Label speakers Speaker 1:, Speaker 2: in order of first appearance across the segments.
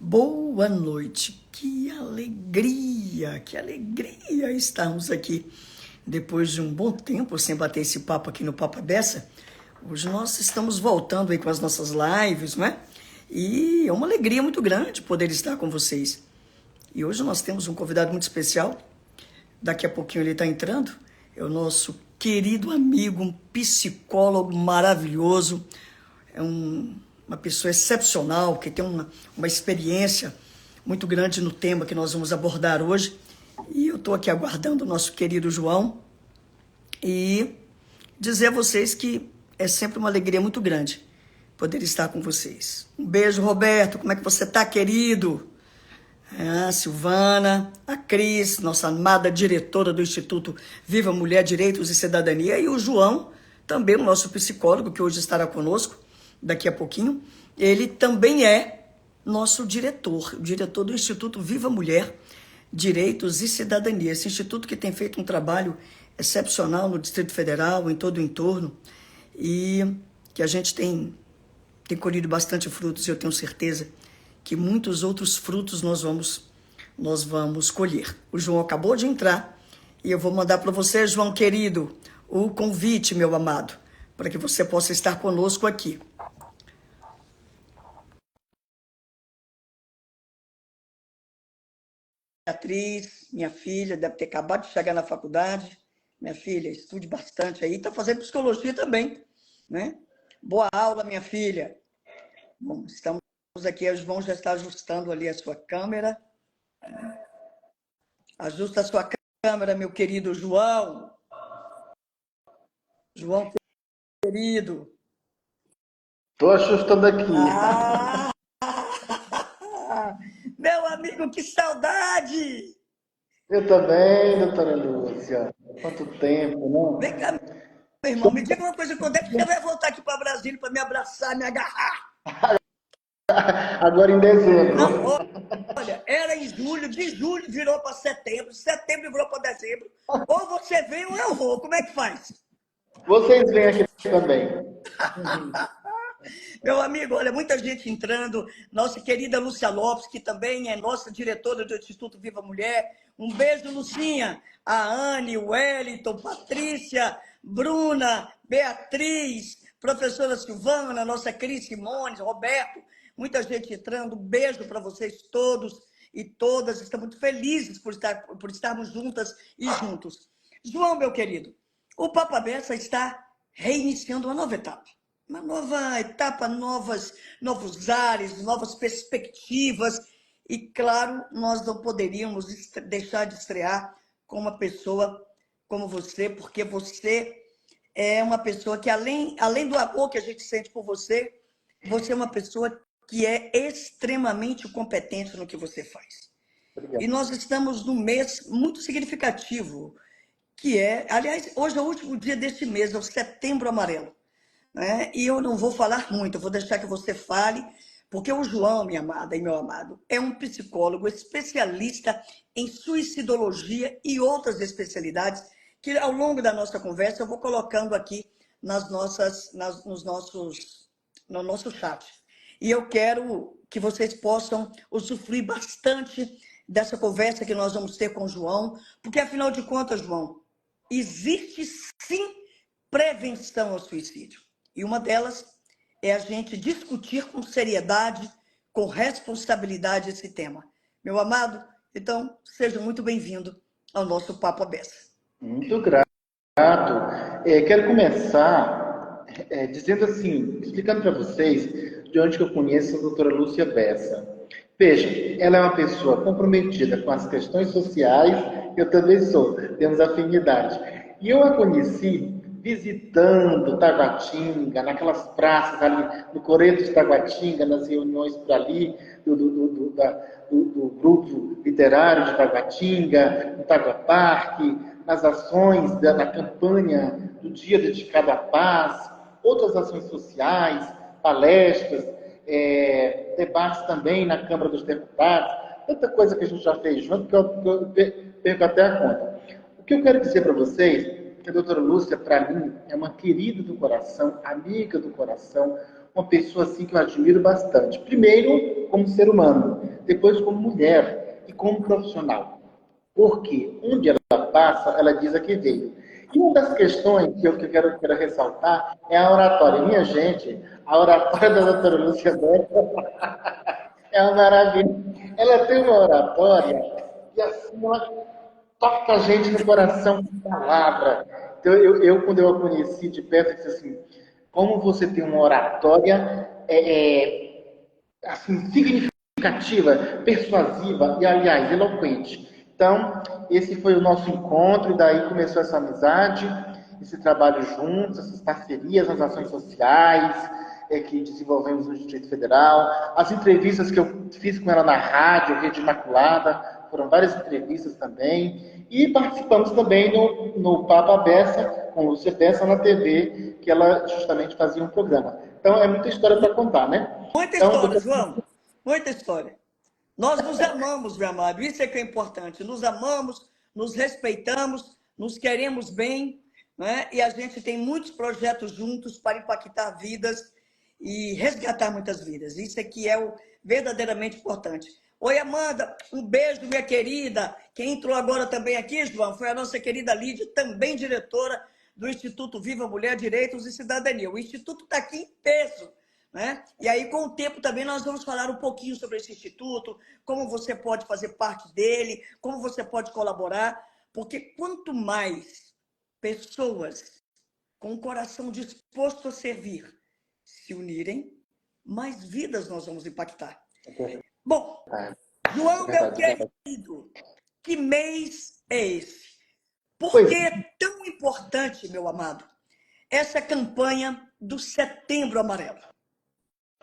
Speaker 1: Boa noite, que alegria estarmos aqui depois de um bom tempo sem bater esse papo aqui no Papo Beça. Hoje nós estamos voltando aí com as nossas lives, não é? E é uma alegria muito grande poder estar com vocês. E hoje nós temos um convidado muito especial, daqui a pouquinho ele está entrando, é o nosso querido amigo, um psicólogo maravilhoso, uma pessoa excepcional, que tem uma experiência muito grande no tema que nós vamos abordar hoje. E eu estou aqui aguardando o nosso querido João e dizer a vocês que é sempre uma alegria muito grande poder estar com vocês. Um beijo, Roberto, como é que você está, querido? A Silvana, a Cris, nossa amada diretora do Instituto Viva Mulher, Direitos e Cidadania, e o João, também o nosso psicólogo, que hoje estará conosco, daqui a pouquinho. Ele também é nosso diretor, o diretor do Instituto Viva Mulher, Direitos e Cidadania. Esse instituto que tem feito um trabalho excepcional no Distrito Federal, em todo o entorno, e que a gente tem colhido bastante frutos, e eu tenho certeza que muitos outros frutos nós vamos colher. O João acabou de entrar e eu vou mandar para você, João querido, o convite, meu amado, para que você possa estar conosco aqui. Beatriz, minha filha, deve ter acabado de chegar na faculdade. Minha filha, estude bastante aí. Está fazendo psicologia também, né? Boa aula, minha filha. Bom, estamos aqui, o João já está ajustando ali a sua câmera. Ajusta a sua câmera, meu querido João. João, querido.
Speaker 2: Estou ajustando aqui.
Speaker 1: Meu amigo, que saudade!
Speaker 2: Eu também, doutora Lúcia. Quanto tempo, não?
Speaker 1: Vem cá, meu irmão, me diga uma coisa, quando é que você vai voltar aqui para Brasília para me abraçar, me agarrar?
Speaker 2: Agora em dezembro.
Speaker 1: Não, olha, era em julho, de julho virou para setembro, setembro virou para dezembro. Ou você vem ou eu vou, como é que faz?
Speaker 2: Vocês vêm aqui também.
Speaker 1: Meu amigo, olha, muita gente entrando. Nossa querida Lúcia Lopes, que também é nossa diretora do Instituto Viva Mulher. Um beijo, Lucinha. A Anne, o Wellington, Patrícia, Bruna, Beatriz, professora Silvana, nossa Cris Simões, Roberto. Muita gente entrando. Um beijo para vocês todos e todas. Estamos muito felizes por estarmos juntas e juntos. João, meu querido, o Papo Beça está reiniciando uma nova etapa. Uma nova etapa, novos ares, novas perspectivas. E, claro, nós não poderíamos deixar de estrear com uma pessoa como você, porque você é uma pessoa que, além do amor que a gente sente por você, você é uma pessoa que é extremamente competente no que você faz.
Speaker 2: Obrigado.
Speaker 1: E nós estamos num mês muito significativo, que é, aliás, hoje é o último dia deste mês, é o Setembro Amarelo. Né? E eu não vou falar muito, eu vou deixar que você fale, porque o João, minha amada e meu amado, é um psicólogo especialista em suicidologia e outras especialidades que, ao longo da nossa conversa, eu vou colocando aqui no nosso chat. E eu quero que vocês possam usufruir bastante dessa conversa que nós vamos ter com o João, porque, afinal de contas, João, existe sim prevenção ao suicídio. E uma delas é a gente discutir com seriedade, com responsabilidade esse tema. Meu amado, então, seja muito bem-vindo ao nosso Papo Beça.
Speaker 2: Muito grato. Quero começar dizendo assim, explicando para vocês de onde que eu conheço a doutora Lúcia Bessa. Veja, ela é uma pessoa comprometida com as questões sociais, eu também sou, temos afinidade. E eu a conheci visitando Taguatinga, naquelas praças ali, no Coreto de Taguatinga, nas reuniões por ali, do grupo literário de Taguatinga, no Taguaparque, nas ações da campanha do Dia Dedicado à Paz, outras ações sociais, palestras, debates também na Câmara dos Deputados, tanta coisa que a gente já fez junto que eu perco até a conta. O que eu quero dizer para vocês que a doutora Lúcia, para mim, é uma querida do coração, amiga do coração, uma pessoa assim que eu admiro bastante. Primeiro, como ser humano. depois como mulher e como profissional. Porque onde ela passa, ela diz a que veio. E uma das questões que eu quero ressaltar é a oratória. Minha gente, a oratória da doutora Lúcia Bessa é uma maravilha. Ela tem uma oratória e assim ela toca a gente no coração com palavra. Então, quando eu a conheci de perto, eu disse assim, como você tem uma oratória assim, significativa, persuasiva e, aliás, eloquente. Então, esse foi o nosso encontro, e daí começou essa amizade, esse trabalho juntos, essas parcerias nas ações sociais que desenvolvemos no Distrito Federal, as entrevistas que eu fiz com ela na rádio, Rede Imaculada, foram várias entrevistas também, e participamos também no Papa Bessa, com Lúcia Bessa na TV, que ela justamente fazia um programa. Então, é muita história para contar, né?
Speaker 1: Muita
Speaker 2: Então,
Speaker 1: história, João. Muita história. Nós nos amamos, meu amado. Isso é que é importante. Nos amamos, nos respeitamos, nos queremos bem, né? E a gente tem muitos projetos juntos para impactar vidas e resgatar muitas vidas. Isso é que é o verdadeiramente importante. Oi, Amanda. Um beijo, minha querida. Quem entrou agora também aqui, João, foi a nossa querida Lídia, também diretora do Instituto Viva Mulher, Direitos e Cidadania. O Instituto está aqui em peso, né? E aí, com o tempo, também nós vamos falar um pouquinho sobre esse instituto, como você pode fazer parte dele, como você pode colaborar, porque quanto mais pessoas com o coração disposto a servir se unirem, mais vidas nós vamos impactar. Bom, João, meu querido, que mês é esse? Por que é tão importante, meu amado, essa campanha do Setembro Amarelo?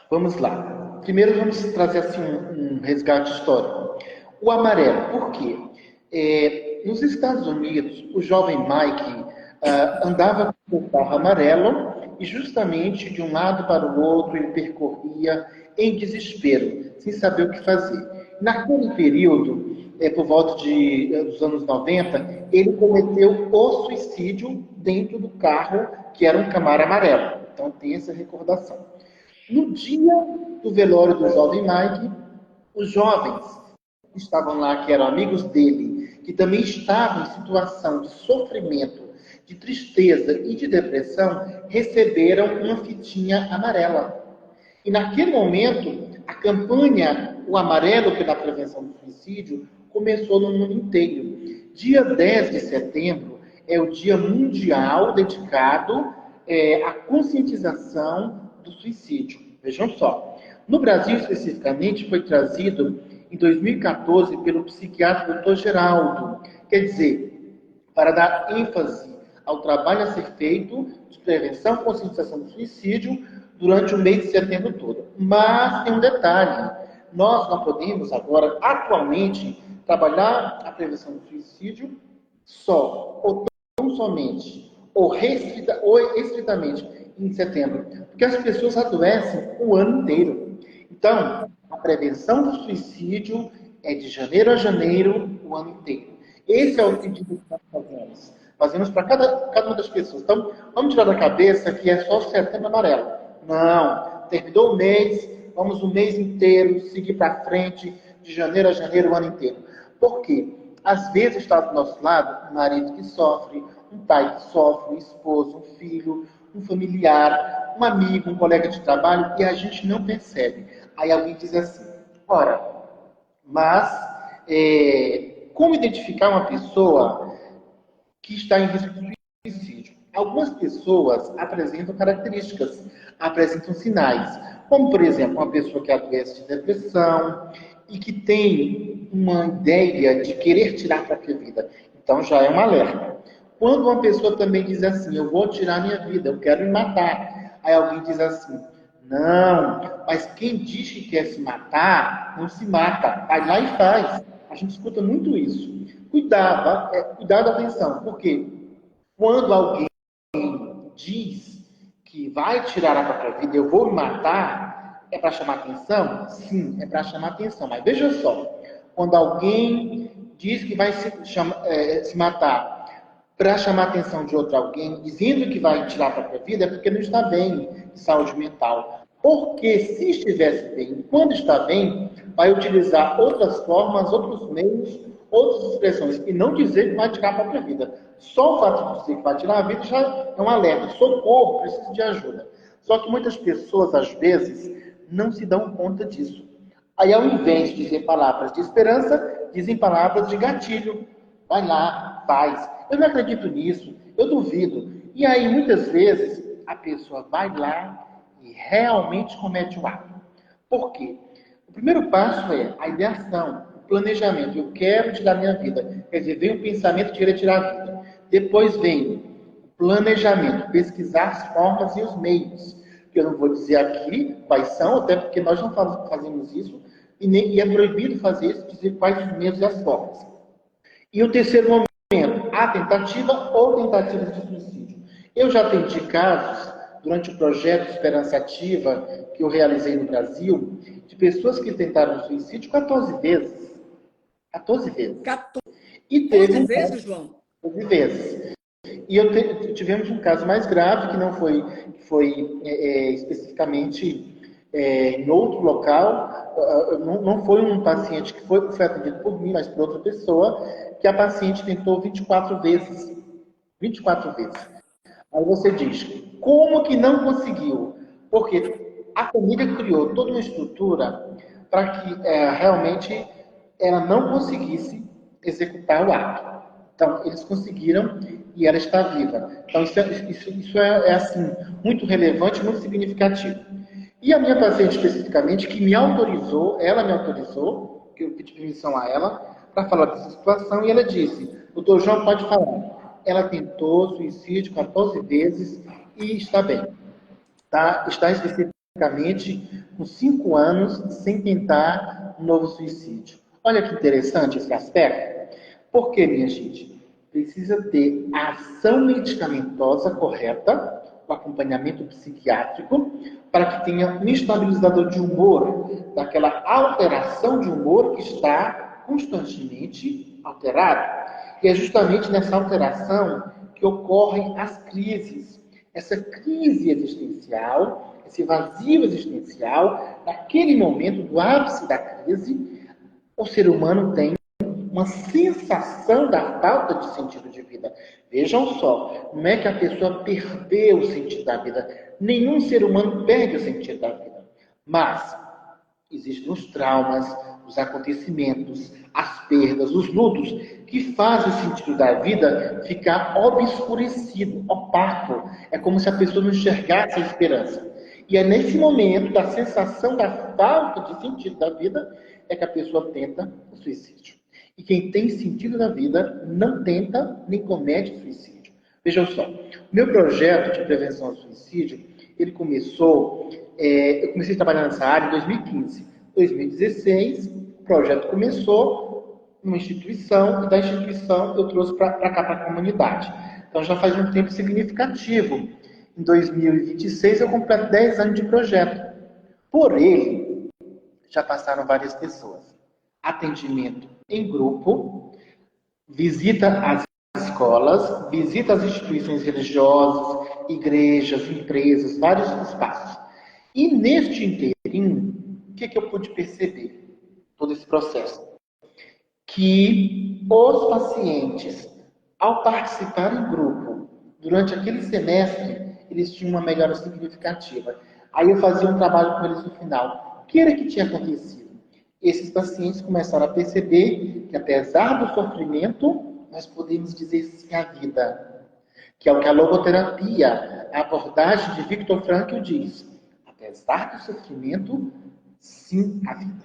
Speaker 2: Vamos lá. Primeiro vamos trazer assim um resgate histórico. O amarelo, por quê? Nos Estados Unidos, o jovem Mike andava com o carro amarelo e justamente de um lado para o outro ele percorria em desespero, sem saber o que fazer. Naquele período, por volta dos anos 90, ele cometeu o suicídio dentro do carro, que era um Camaro amarelo. Então tem essa recordação. No dia do velório do jovem Mike, os jovens que estavam lá, que eram amigos dele, que também estavam em situação de sofrimento, de tristeza e de depressão, receberam uma fitinha amarela. E naquele momento, a campanha O Amarelo pela Prevenção do Suicídio começou no mundo inteiro. Dia 10 de setembro é o Dia Mundial dedicado à conscientização do suicídio. Vejam só. No Brasil, especificamente, foi trazido em 2014 pelo psiquiatra Dr. Geraldo. Quer dizer, para dar ênfase ao trabalho a ser feito de prevenção e conscientização do suicídio durante o mês de setembro todo. Mas tem um detalhe. Nós não podemos agora, atualmente, trabalhar a prevenção do suicídio só, ou tão somente, ou estritamente em setembro, porque as pessoas adoecem o ano inteiro. Então, a prevenção do suicídio é de janeiro a janeiro, o ano inteiro. Esse é o pedido que nós fazemos. Fazemos para cada uma das pessoas. Então, vamos tirar da cabeça que é só setembro amarelo. Não. Terminou o mês, vamos o mês inteiro, seguir para frente, de janeiro a janeiro, o ano inteiro. Por quê? Às vezes está do nosso lado um marido que sofre, um pai que sofre, um esposo, um filho, um familiar, um amigo, um colega de trabalho, e a gente não percebe. Aí alguém diz assim, ora, mas como identificar uma pessoa que está em risco de suicídio? Algumas pessoas apresentam características, apresentam sinais, como, por exemplo, uma pessoa que adoece de depressão e que tem uma ideia de querer tirar a própria vida. Então, já é um alerta. Quando uma pessoa também diz assim, eu vou tirar minha vida, eu quero me matar. Aí alguém diz assim, não, mas quem diz que quer se matar, não se mata. Vai lá e faz. A gente escuta muito isso. Cuidado, atenção, porque quando alguém diz que vai tirar a própria vida, eu vou me matar, é para chamar atenção? Sim, é para chamar atenção. Mas veja só, quando alguém diz que vai se matar para chamar a atenção de outro alguém, dizendo que vai tirar a própria vida, é porque não está bem de saúde mental. Porque se estivesse bem, quando está bem, vai utilizar outras formas, outros meios, outras expressões, e não dizer que vai tirar a própria vida. Só o fato de dizer que vai tirar a vida já é um alerta. Socorro, preciso de ajuda. Só que muitas pessoas, às vezes, não se dão conta disso. Aí, ao invés de dizer palavras de esperança, dizem palavras de gatilho. Vai lá, faz. Eu não acredito nisso, eu duvido. E aí, muitas vezes, a pessoa vai lá e realmente comete o ato. Por quê? O primeiro passo é a ideação, o planejamento. Eu quero tirar minha vida. Quer dizer, vem o pensamento de querer tirar a vida. Depois vem o planejamento, pesquisar as formas e os meios. Que eu não vou dizer aqui quais são, até porque nós não fazemos isso, e é proibido fazer isso, dizer quais os meios e as formas. E o terceiro momento, a tentativa ou tentativas de suicídio. Eu já atendi casos, durante o projeto Esperança Ativa, que eu realizei no Brasil, de pessoas que tentaram suicídio 14 vezes. 14 vezes.
Speaker 1: 14
Speaker 2: E teve
Speaker 1: vezes, João?
Speaker 2: 14 vezes. E tivemos um caso mais grave, que não foi especificamente em outro local, não foi um paciente que foi atendido por mim, mas por outra pessoa, que a paciente tentou 24 vezes. 24 vezes. Aí você diz, como que não conseguiu? Porque a família criou toda uma estrutura para que realmente ela não conseguisse executar o ato. Então, eles conseguiram e ela está viva. Então, isso é assim, muito relevante, muito significativo. E a minha paciente, especificamente, que me autorizou, ela me autorizou, que eu pedi permissão a ela, para falar dessa situação, e ela disse, doutor João, pode falar. Ela tentou suicídio 14 vezes e está bem. Tá? Está especificamente com 5 anos sem tentar um novo suicídio. Olha que interessante esse aspecto. Por quê, minha gente? Precisa ter a ação medicamentosa correta, o acompanhamento psiquiátrico, para que tenha um estabilizador de humor, daquela alteração de humor que está constantemente alterado. E é justamente nessa alteração que ocorrem as crises. Essa crise existencial, esse vazio existencial, naquele momento do ápice da crise, o ser humano tem uma sensação da falta de sentido de vida. Vejam só, não é que a pessoa perdeu o sentido da vida. Nenhum ser humano perde o sentido da vida. Mas existem os traumas, os acontecimentos, as perdas, os lutos, que fazem o sentido da vida ficar obscurecido, opaco. É como se a pessoa não enxergasse a esperança. E é nesse momento da sensação da falta de sentido da vida é que a pessoa tenta o suicídio. E quem tem sentido na vida não tenta nem comete suicídio. Vejam só, o meu projeto de prevenção ao suicídio, ele começou, eu comecei a trabalhar nessa área em 2015. 2016, o projeto começou numa instituição, e da instituição eu trouxe para cá, para a comunidade. Então já faz um tempo significativo. Em 2026 eu completo 10 anos de projeto. Por ele, já passaram várias pessoas. Atendimento em grupo, visita às escolas, visita às instituições religiosas, igrejas, empresas, vários espaços. E neste inteirinho, o que eu pude perceber? Todo esse processo. Que os pacientes, ao participar em grupo, durante aquele semestre, eles tinham uma melhora significativa. Aí eu fazia um trabalho com eles no final. O que era que tinha acontecido? Esses pacientes começaram a perceber que, apesar do sofrimento, nós podemos dizer sim à vida. Que é o que a logoterapia, a abordagem de Viktor Frankl diz. Apesar do sofrimento, sim à vida.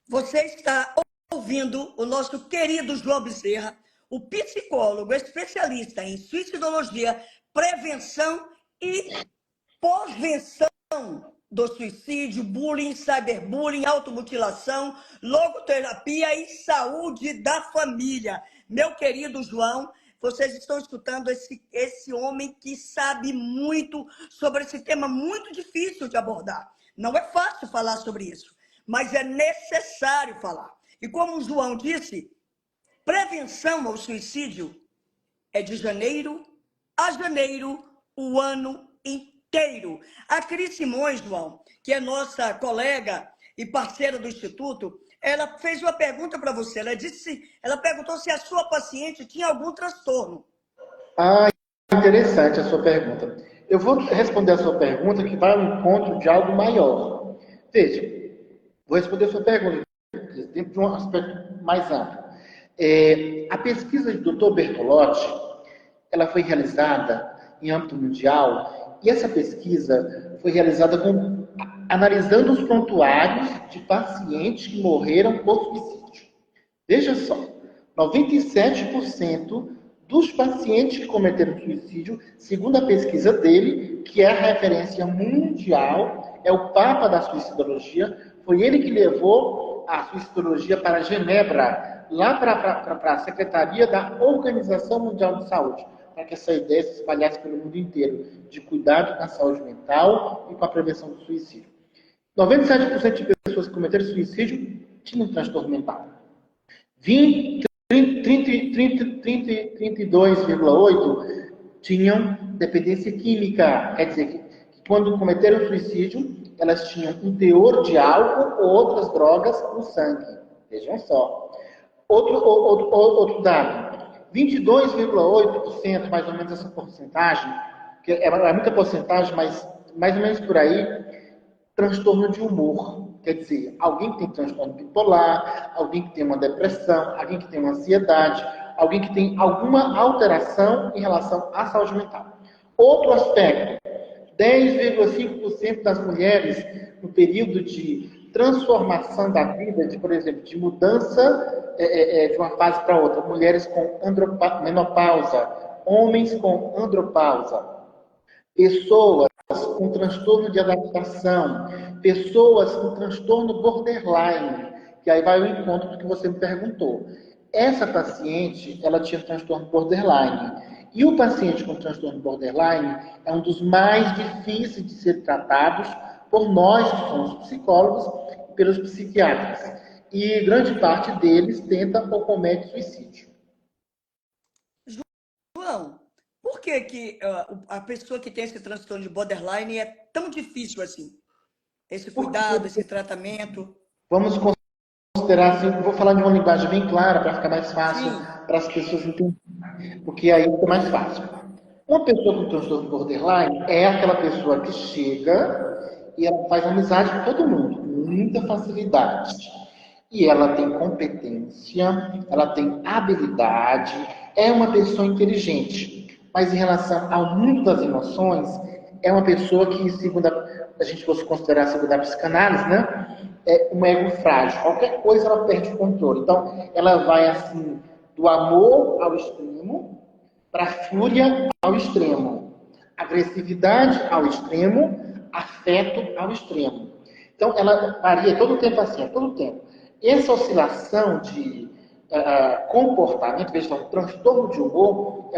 Speaker 1: Você está ouvindo o nosso querido João Bezerra, o psicólogo especialista em suicidologia, prevenção e pós-venção do suicídio, bullying, cyberbullying, automutilação, logoterapia e saúde da família. Meu querido João, vocês estão escutando esse homem que sabe muito sobre esse tema muito difícil de abordar. Não é fácil falar sobre isso, mas é necessário falar. E como o João disse, prevenção ao suicídio é de janeiro a janeiro o ano inteiro. inteiro. A Cris Simões, João, que é nossa colega e parceira do Instituto, ela fez uma pergunta para você. Ela perguntou se a sua paciente tinha algum transtorno.
Speaker 2: Ah, interessante a sua pergunta. Eu vou responder a sua pergunta que vai ao encontro de algo maior. Veja, vou responder a sua pergunta dentro de um aspecto mais amplo. A pesquisa do Dr. Bertolotti, ela foi realizada em âmbito mundial e essa pesquisa foi realizada analisando os prontuários de pacientes que morreram por suicídio. Veja só, 97% dos pacientes que cometeram suicídio, segundo a pesquisa dele, que é a referência mundial, é o Papa da suicidologia, foi ele que levou a suicidologia para Genebra, lá para a Secretaria da Organização Mundial de Saúde, para que essa ideia se espalhasse pelo mundo inteiro, de cuidado com a saúde mental e com a prevenção do suicídio. 97% de pessoas que cometeram suicídio tinham transtorno mental. 32,8% tinham dependência química. Quer dizer, que quando cometeram suicídio, elas tinham um teor de álcool ou outras drogas no sangue. Vejam só. Outro dado. 22,8%, mais ou menos essa porcentagem, que é muita porcentagem, mas mais ou menos por aí, transtorno de humor. Quer dizer, alguém que tem transtorno bipolar, alguém que tem uma depressão, alguém que tem uma ansiedade, alguém que tem alguma alteração em relação à saúde mental. Outro aspecto, 10,5% das mulheres no período de transformação da vida, por exemplo, de mudança de uma fase para outra, mulheres com menopausa, homens com andropausa, pessoas com transtorno de adaptação, pessoas com transtorno borderline, que aí vai ao encontro do que você me perguntou. Essa paciente, ela tinha transtorno borderline. E o paciente com transtorno borderline é um dos mais difíceis de ser tratados por nós, que somos psicólogos, e pelos psiquiatras. E grande parte deles tenta ou comete suicídio.
Speaker 1: João, por que a pessoa que tem esse transtorno de borderline é tão difícil assim? Esse cuidado, esse tratamento?
Speaker 2: Vamos considerar assim, vou falar de uma linguagem bem clara para ficar mais fácil
Speaker 1: Sim.
Speaker 2: para as pessoas entenderem, porque aí fica mais fácil. Uma pessoa com transtorno borderline é aquela pessoa que chega e ela faz amizade com todo mundo, com muita facilidade. E ela tem competência, ela tem habilidade, é uma pessoa inteligente. Mas em relação ao mundo das emoções, é uma pessoa que, segundo a gente fosse considerar, segundo a psicanálise, né? É um ego frágil. Qualquer coisa ela perde o controle. Então, ela vai assim, do amor ao extremo, para a fúria ao extremo, agressividade ao extremo, afeto ao extremo. Então, ela varia todo o tempo assim, todo o tempo. Essa oscilação de comportamento, veja, um transtorno de humor,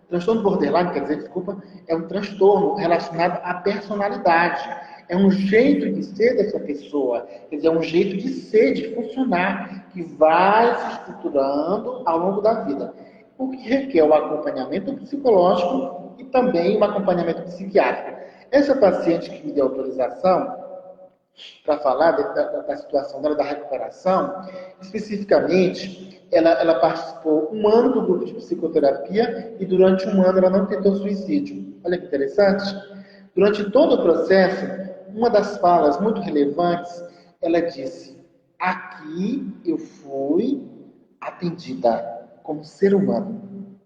Speaker 2: transtorno borderline, quer dizer, desculpa, é um transtorno relacionado à personalidade. É um jeito de ser dessa pessoa, quer dizer, é um jeito de ser, de funcionar, que vai se estruturando ao longo da vida. O que requer o acompanhamento psicológico e também o acompanhamento psiquiátrico. Essa paciente que me deu autorização para falar da situação dela, da recuperação, especificamente, ela participou um ano do grupo de psicoterapia e durante um ano ela não tentou suicídio. Olha que interessante. Durante todo o processo, uma das falas muito relevantes, ela disse: aqui eu fui atendida como ser humano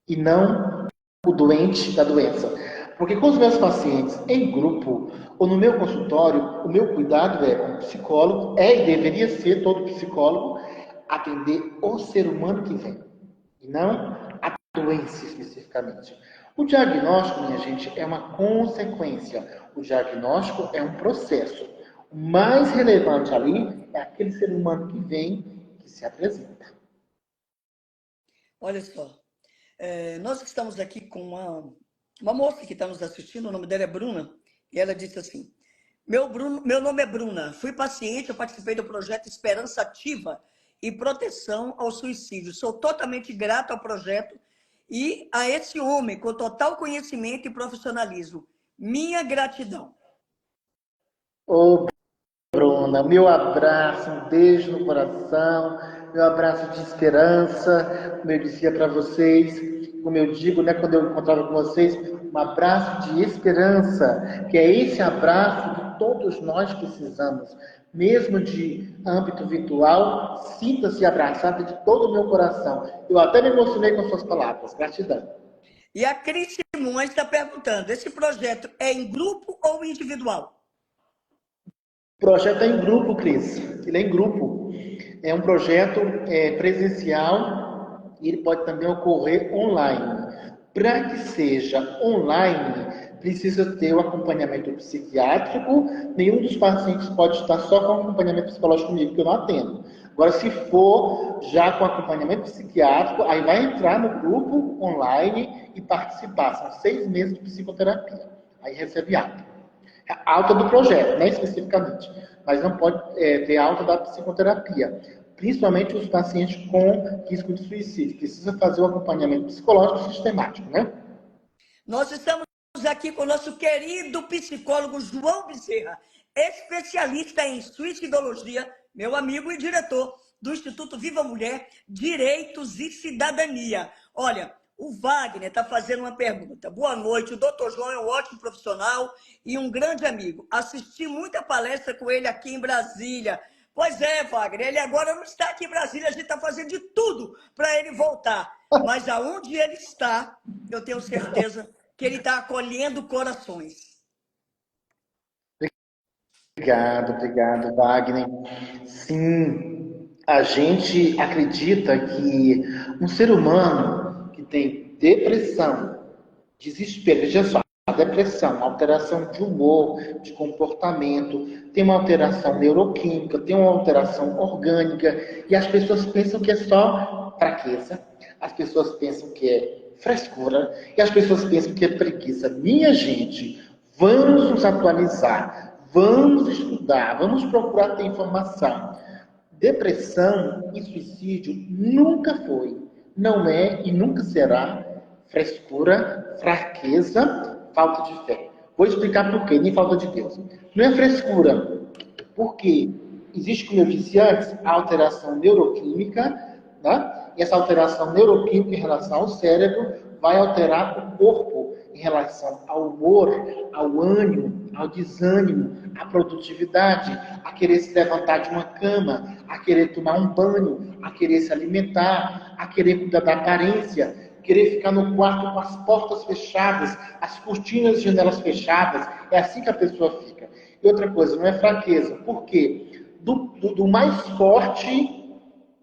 Speaker 2: e não o doente da doença. Porque com os meus pacientes em grupo ou no meu consultório, o meu cuidado é, como psicólogo, e deveria ser todo psicólogo, atender o ser humano que vem, e não a doença especificamente. O diagnóstico, minha gente, é uma consequência. O diagnóstico é um processo. O mais relevante ali é aquele ser humano que vem, que se apresenta.
Speaker 1: Olha só, nós estamos aqui com uma moça que está nos assistindo, o nome dela é Bruna, e ela disse assim: meu nome é Bruna, fui paciente, eu participei do projeto Esperança Ativa e Proteção ao Suicídio. Sou totalmente grata ao projeto e a esse homem com total conhecimento e profissionalismo. Minha gratidão.
Speaker 2: Ô, Bruna, meu abraço, um beijo no coração, meu abraço de esperança, como eu dizia para vocês, como eu digo, né, quando eu encontrava com vocês, um abraço de esperança, que é esse abraço que todos nós precisamos, mesmo de âmbito virtual, sinta-se abraçada de todo o meu coração. Eu até me emocionei com suas palavras, gratidão.
Speaker 1: E a Cris Simões está perguntando, esse projeto é em grupo ou individual?
Speaker 2: O projeto é em grupo, Cris. Ele é em grupo. É um projeto presencial e ele pode também ocorrer online. Para que seja online, precisa ter o acompanhamento psiquiátrico. Nenhum dos pacientes pode estar só com acompanhamento psicológico comigo, que eu não atendo. Agora, se for já com acompanhamento psiquiátrico, aí vai entrar no grupo online e participar. São 6 meses de psicoterapia. Aí recebe alta. Alta do projeto, né, especificamente, mas não pode ter alta da psicoterapia, principalmente os pacientes com risco de suicídio. Precisa fazer o acompanhamento psicológico sistemático, né?
Speaker 1: Nós estamos aqui com o nosso querido psicólogo João Bezerra, especialista em suicidologia, meu amigo e diretor do Instituto Viva Mulher, Direitos e Cidadania. Olha, o Wagner está fazendo uma pergunta. Boa noite, o doutor João é um ótimo profissional e um grande amigo. Assisti muita palestra com ele aqui em Brasília. Pois é, Wagner, ele agora não está aqui em Brasília, a gente está fazendo de tudo para ele voltar. Mas aonde ele está, eu tenho certeza que ele está acolhendo corações.
Speaker 2: Obrigado, Wagner. Sim, a gente acredita que um ser humano que tem depressão, desespero, veja só, a depressão, alteração de humor, de comportamento, tem uma alteração neuroquímica, tem uma alteração orgânica, e as pessoas pensam que é só fraqueza, as pessoas pensam que é frescura, e as pessoas pensam que é preguiça. Minha gente, vamos nos atualizar, vamos estudar, vamos procurar ter informação. Depressão e suicídio nunca foi, não é e nunca será frescura, fraqueza, falta de fé. Vou explicar por quê, nem falta de Deus. Não é frescura, porque existe, como eu disse antes, a alteração neuroquímica, né? E essa alteração neuroquímica em relação ao cérebro vai alterar o corpo em relação ao humor, ao ânimo, ao desânimo, à produtividade, a querer se levantar de uma cama, a querer tomar um banho, a querer se alimentar, a querer cuidar da aparência, querer ficar no quarto com as portas fechadas, as cortinas e janelas fechadas. É assim que a pessoa fica. E outra coisa, não é fraqueza. Por quê? Do mais forte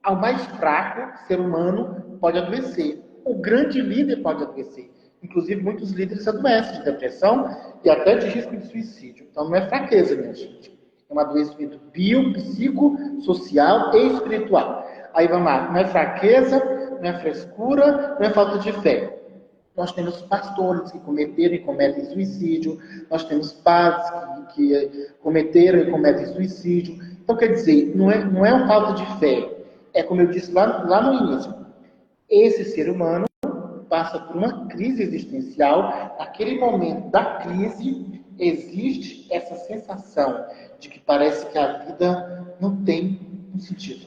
Speaker 2: ao mais fraco, ser humano pode adoecer. O grande líder pode adoecer. Inclusive, muitos líderes adoecem de depressão e até de risco de suicídio. Então, não é fraqueza, minha gente. É um adoecimento bio, psico, social e espiritual. Aí vamos lá, não é fraqueza, não é frescura, não é falta de fé. Nós temos pastores que cometeram e cometem suicídio, nós temos padres que cometeram e cometem suicídio. Então, quer dizer, não é uma falta de fé. É como eu disse lá no início. Esse ser humano passa por uma crise existencial. Naquele momento da crise, existe essa sensação de que parece que a vida não tem um sentido.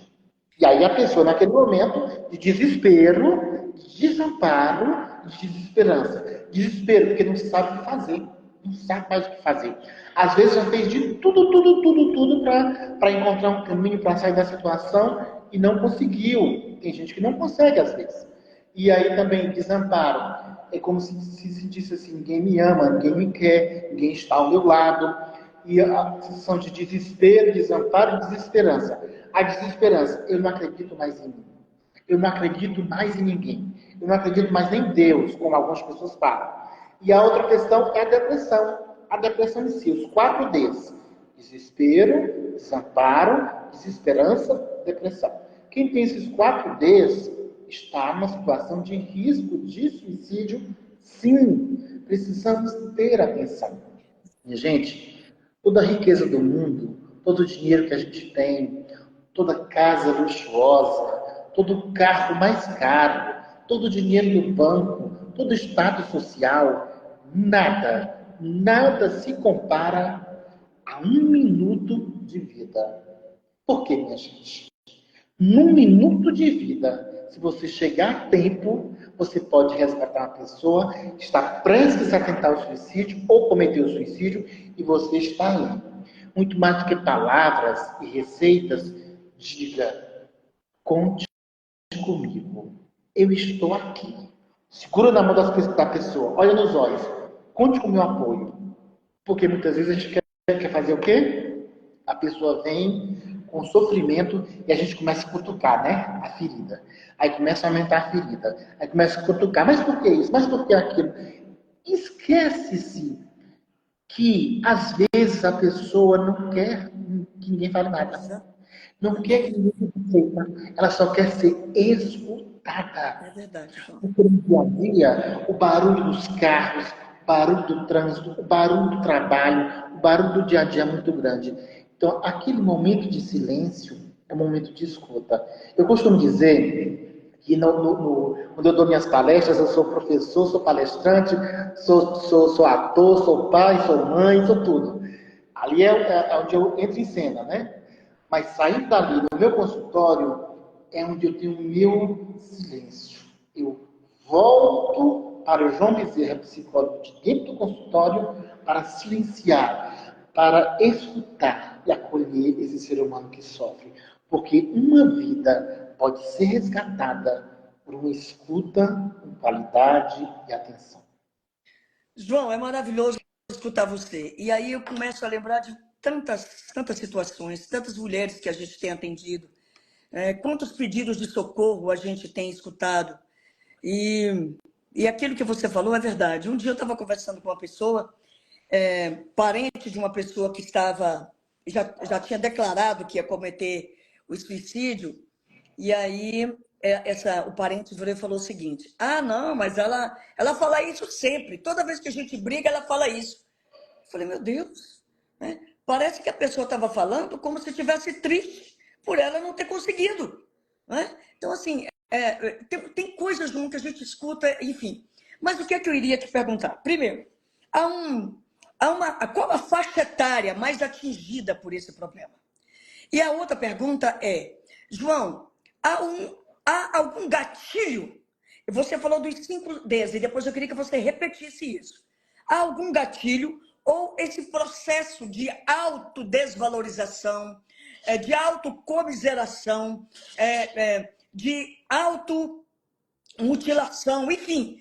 Speaker 2: E aí a pessoa, naquele momento de desespero, de desamparo, de desesperança. Desespero, porque não sabe o que fazer. Não sabe mais o que fazer. Às vezes já fez de tudo para encontrar um caminho para sair da situação e não conseguiu. Tem gente que não consegue às vezes. E aí também desamparo. É como se sentisse assim, ninguém me ama, ninguém me quer, ninguém está ao meu lado. E a sensação de desespero, desamparo e desesperança. A desesperança, eu não acredito mais em mim. Eu não acredito mais em ninguém. Eu não acredito mais em Deus, como algumas pessoas falam. E a outra questão é a depressão. A depressão em si, os 4 Ds. Desespero, desamparo, desesperança, depressão. Quem tem esses 4 Ds está numa situação de risco de suicídio, sim. Precisamos ter atenção. Minha gente, toda a riqueza do mundo, todo o dinheiro que a gente tem, toda casa luxuosa, todo carro mais caro, todo o dinheiro do banco, todo o status social, nada nada se compara a 1 minuto de vida. Por quê, minha gente? Num minuto de vida, se você chegar a tempo, você pode resgatar uma pessoa que está prestes a tentar o suicídio ou cometer o suicídio e você está ali. Muito mais do que palavras e receitas, diga, conte comigo. Eu estou aqui. Segura na mão da pessoa, olha nos olhos, conte com o meu apoio. Porque muitas vezes a gente quer fazer o quê? A pessoa vem com sofrimento e a gente começa a cutucar, né? A ferida. Aí começa a aumentar a ferida. Aí começa a cutucar. Mas por que isso? Mas por que aquilo? Esquece-se que, às vezes, a pessoa não quer que ninguém fale nada. Não quer que ninguém se ela só quer ser escutada.
Speaker 1: É verdade, João.
Speaker 2: Porque no dia a dia, o barulho dos carros, o barulho do trânsito, o barulho do trabalho, o barulho do dia a dia é muito grande. Então, aquele momento de silêncio é um momento de escuta. Eu costumo dizer que quando eu dou minhas palestras, eu sou professor, sou palestrante, sou ator, sou pai, sou mãe, sou tudo. Ali é onde eu entro em cena, né? Mas saindo dali, no meu consultório, é onde eu tenho o meu silêncio. Eu volto para o João Bezerra, psicólogo de dentro do consultório, para silenciar, para escutar e acolher esse ser humano que sofre. Porque uma vida pode ser resgatada por uma escuta com qualidade e atenção.
Speaker 1: João, é maravilhoso escutar você. E aí eu começo a lembrar de tantas situações, tantas mulheres que a gente tem atendido, quantos pedidos de socorro a gente tem escutado. E aquilo que você falou é verdade. Um dia eu estava conversando com uma pessoa, parente de uma pessoa que já tinha declarado que ia cometer o suicídio, e aí o parente virou e falou o seguinte: ah, não, mas ela fala isso sempre, toda vez que a gente briga, ela fala isso. Eu falei, meu Deus, né? Parece que a pessoa estava falando como se estivesse triste por ela não ter conseguido. Né? Então, assim, tem coisas no que a gente escuta, enfim. Mas o que é que eu iria te perguntar? Primeiro, qual a faixa etária mais atingida por esse problema? E a outra pergunta é, João, há algum gatilho? Você falou dos 5 Ds, e depois eu queria que você repetisse isso. Há algum gatilho ou esse processo de autodesvalorização, de autocomiseração, de automutilação, enfim,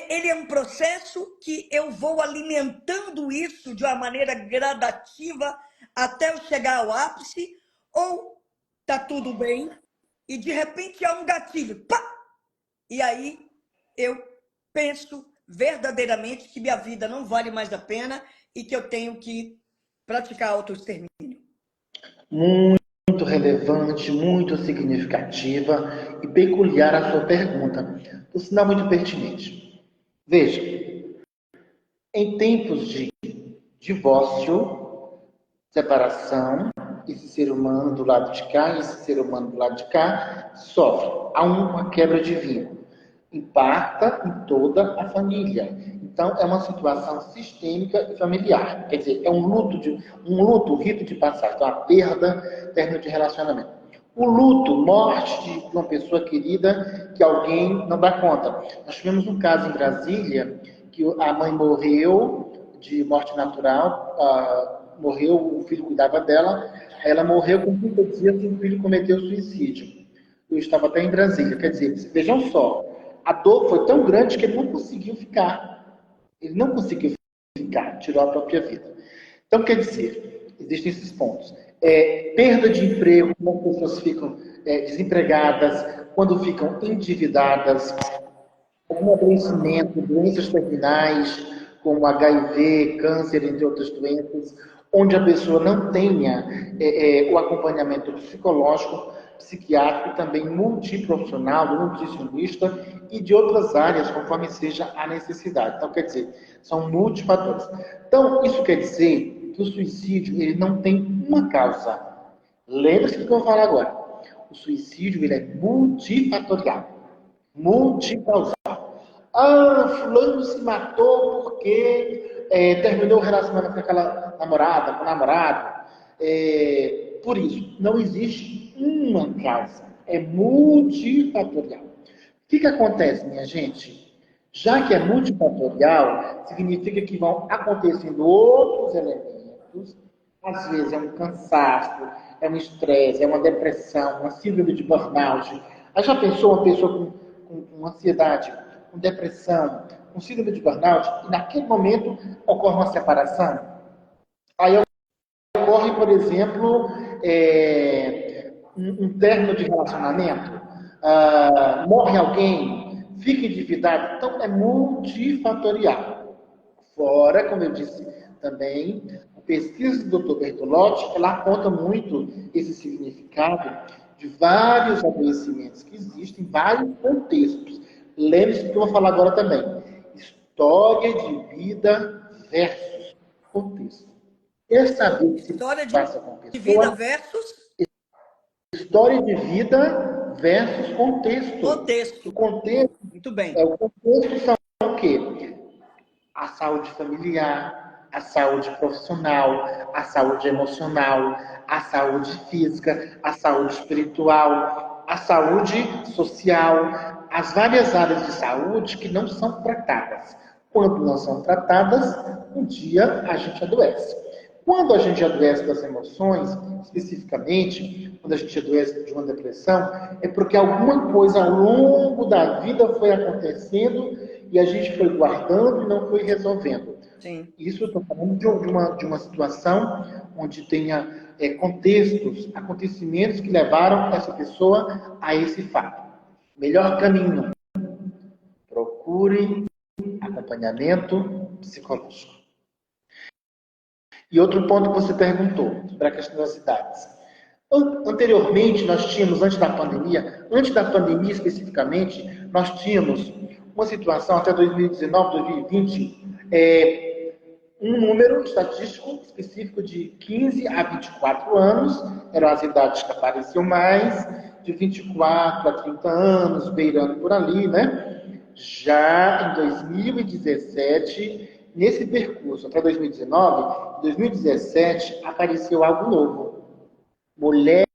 Speaker 1: ele é um processo que eu vou alimentando isso de uma maneira gradativa até eu chegar ao ápice, ou tá tudo bem e de repente há um gatilho, pá! E aí eu penso verdadeiramente que minha vida não vale mais a pena e que eu tenho que praticar autoextermínio.
Speaker 2: Muito relevante, muito significativa e peculiar a sua pergunta, por sinal muito pertinente. Veja, em tempos de divórcio, separação, esse ser humano do lado de cá e esse ser humano do lado de cá sofre. Há uma quebra de vínculo. Impacta em toda a família. Então, é uma situação sistêmica e familiar. Quer dizer, é um luto, rito de passagem. Então, a perda, término de relacionamento. O luto, morte de uma pessoa querida que alguém não dá conta. Nós tivemos um caso em Brasília que a mãe morreu de morte natural, morreu, o filho cuidava dela, ela morreu com 30 dias e o filho cometeu suicídio. Eu estava até em Brasília. Quer dizer, vejam só, a dor foi tão grande que ele não conseguiu ficar. Ele não conseguiu ficar, tirou a própria vida. Então, quer dizer, existem esses pontos. Perda de emprego, quando as pessoas ficam desempregadas, quando ficam endividadas, algum adoecimento, doenças terminais, como HIV, câncer, entre outras doenças, onde a pessoa não tenha o acompanhamento psicológico, psiquiátrico, também multiprofissional, do nutricionista e de outras áreas, conforme seja a necessidade. Então, quer dizer, são multifatores. Então, isso quer dizer que o suicídio ele não tem uma causa. Lembre-se do que eu vou falar agora. O suicídio ele é multifatorial, multicausal. Ah, fulano se matou porque terminou o relacionamento com aquela namorada, com o namorado. Por isso, não existe uma causa. É multifatorial. O que acontece, minha gente? Já que é multifatorial, significa que vão acontecendo outros elementos. Às vezes é um cansaço, é um estresse, é uma depressão, uma síndrome de burnout. Aí já pensou uma pessoa com ansiedade, com depressão, com síndrome de burnout, e naquele momento ocorre uma separação? Aí ocorre, por exemplo, um término de relacionamento, morre alguém, fica endividado. Então, é multifatorial. Fora, como eu disse também, a pesquisa do Dr. Bertolotti, ela aponta muito esse significado de vários adoecimentos que existem em vários contextos. Lembre-se do que eu vou falar agora também. História de vida versus contexto. Quer saber o que se
Speaker 1: História
Speaker 2: passa com a
Speaker 1: de vida
Speaker 2: pessoa?
Speaker 1: versus
Speaker 2: História de vida versus contexto. O
Speaker 1: contexto.
Speaker 2: contexto,
Speaker 1: Muito bem.
Speaker 2: o contexto são o quê? A saúde familiar, a saúde profissional, a saúde emocional, a saúde física, a saúde espiritual, a saúde social, as várias áreas de saúde que não são tratadas. Quando não são tratadas, um dia a gente adoece. Quando a gente adoece das emoções, especificamente, quando a gente adoece de uma depressão, é porque alguma coisa ao longo da vida foi acontecendo e a gente foi guardando e não foi resolvendo.
Speaker 1: Sim.
Speaker 2: Isso eu estou falando de uma situação onde tenha contextos, acontecimentos que levaram essa pessoa a esse fato. Melhor caminho, procure acompanhamento psicológico. E outro ponto que você perguntou, sobre a questão das idades. Anteriormente, nós tínhamos, antes da pandemia especificamente, nós tínhamos uma situação até 2019, 2020, um número estatístico específico de 15 a 24 anos, eram as idades que apareciam mais, de 24 a 30 anos, beirando por ali, né? Já em 2017, nesse percurso até 2019, em 2017 apareceu algo novo. Mulheres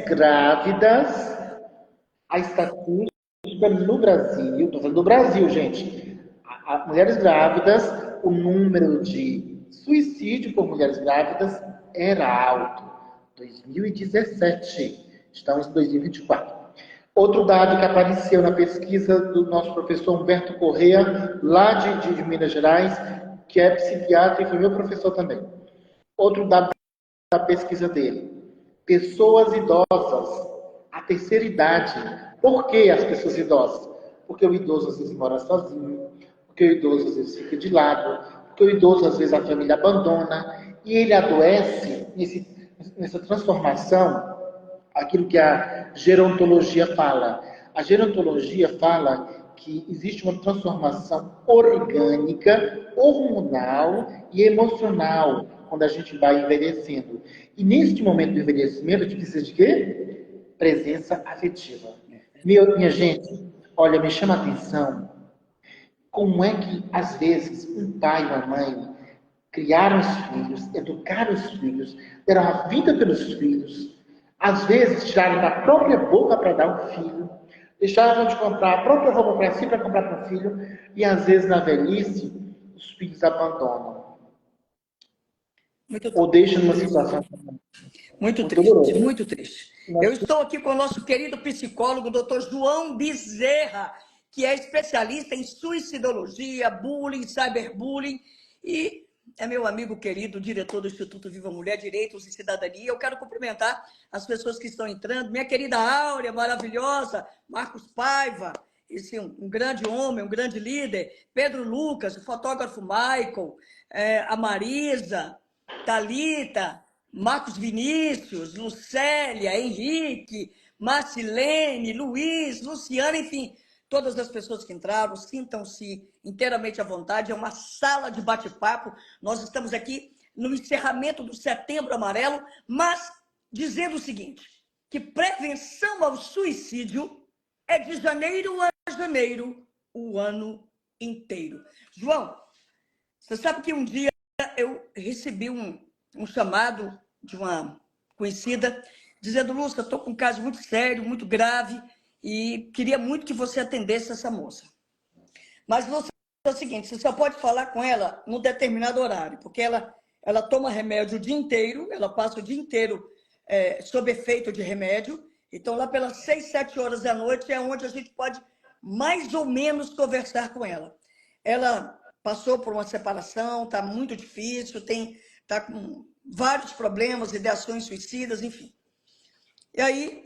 Speaker 2: grávidas, a estatística no Brasil, estou falando do Brasil, gente, mulheres grávidas, o número de suicídio por mulheres grávidas era alto. 2017, estamos em 2024. Outro dado que apareceu na pesquisa do nosso professor Humberto Corrêa, lá de Minas Gerais, que é psiquiatra e foi meu professor também. Outro dado da pesquisa dele. Pessoas idosas, a terceira idade. Por que as pessoas idosas? Porque o idoso às vezes mora sozinho, porque o idoso às vezes fica de lado, porque o idoso às vezes a família abandona, e ele adoece nessa transformação, aquilo que a gerontologia fala. A gerontologia fala que existe uma transformação orgânica, hormonal e emocional quando a gente vai envelhecendo. E neste momento do envelhecimento, a gente precisa de quê? Presença afetiva. Minha gente, olha, me chama a atenção como é que, às vezes, um pai e uma mãe criaram os filhos, educaram os filhos, deram a vida pelos filhos, às vezes tiraram da própria boca para dar um filho, deixavam de comprar a própria roupa para si para comprar para o filho, e às vezes na velhice os filhos abandonam.
Speaker 1: Muito
Speaker 2: Ou deixam numa situação
Speaker 1: Muito
Speaker 2: muito
Speaker 1: triste,
Speaker 2: dolorosa.
Speaker 1: muito triste. Eu estou aqui com o nosso querido psicólogo, doutor João Bezerra, que é especialista em suicidologia, bullying, cyberbullying, e é meu amigo querido, diretor do Instituto Viva Mulher, Direitos e Cidadania. Eu quero cumprimentar as pessoas que estão entrando. Minha querida Áurea, maravilhosa, Marcos Paiva, esse um grande homem, um grande líder, Pedro Lucas, o fotógrafo Michael, a Marisa, Thalita, Marcos Vinícius, Lucélia, Henrique, Marcilene, Luiz, Luciana, enfim, todas as pessoas que entraram, sintam-se inteiramente à vontade, é uma sala de bate-papo. Nós estamos aqui no encerramento do Setembro Amarelo, mas dizendo o seguinte, que prevenção ao suicídio é de janeiro a janeiro, o ano inteiro. João, você sabe que um dia eu recebi um chamado de uma conhecida, dizendo: Lúcia, estou com um caso muito sério, muito grave, e queria muito que você atendesse essa moça. Mas você é o seguinte, você só pode falar com ela num determinado horário, porque ela toma remédio o dia inteiro, ela passa o dia inteiro sob efeito de remédio. Então, lá pelas 6, 7 horas da noite é onde a gente pode mais ou menos conversar com ela. Ela passou por uma separação, está muito difícil, está com vários problemas, ideações suicidas, enfim. E aí,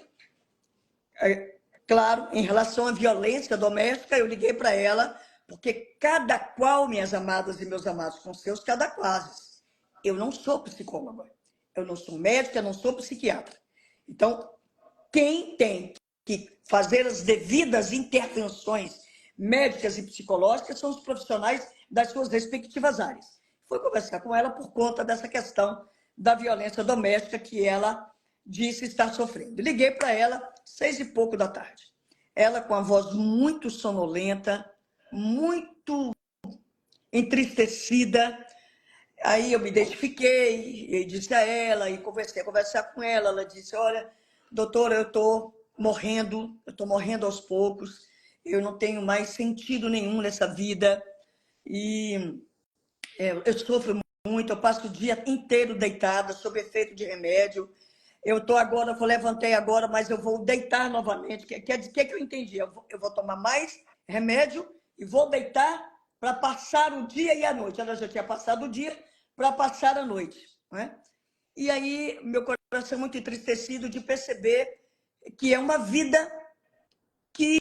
Speaker 1: claro, em relação à violência doméstica, eu liguei para ela, porque cada qual, minhas amadas e meus amados, com seus cada quais. Eu não sou psicóloga, eu não sou médica, eu não sou psiquiatra. Então, quem tem que fazer as devidas intervenções médicas e psicológicas são os profissionais das suas respectivas áreas. Fui conversar com ela por conta dessa questão da violência doméstica que ela disse estar sofrendo. Liguei para ela 6 e pouco da tarde. Ela com a voz muito sonolenta, muito entristecida. Aí eu me identifiquei e disse a ela, e comecei a conversar com ela. Ela disse: olha, doutora, eu estou morrendo aos poucos, eu não tenho mais sentido nenhum nessa vida, e eu sofro muito, eu passo o dia inteiro deitada, sob efeito de remédio. Eu estou agora, eu levantei agora, mas eu vou deitar novamente. Quer dizer, o que eu entendi? Eu vou tomar mais remédio e vou deitar para passar o dia e a noite. Ela já tinha passado o dia para passar a noite, né? E aí, meu coração é muito entristecido de perceber que é uma vida que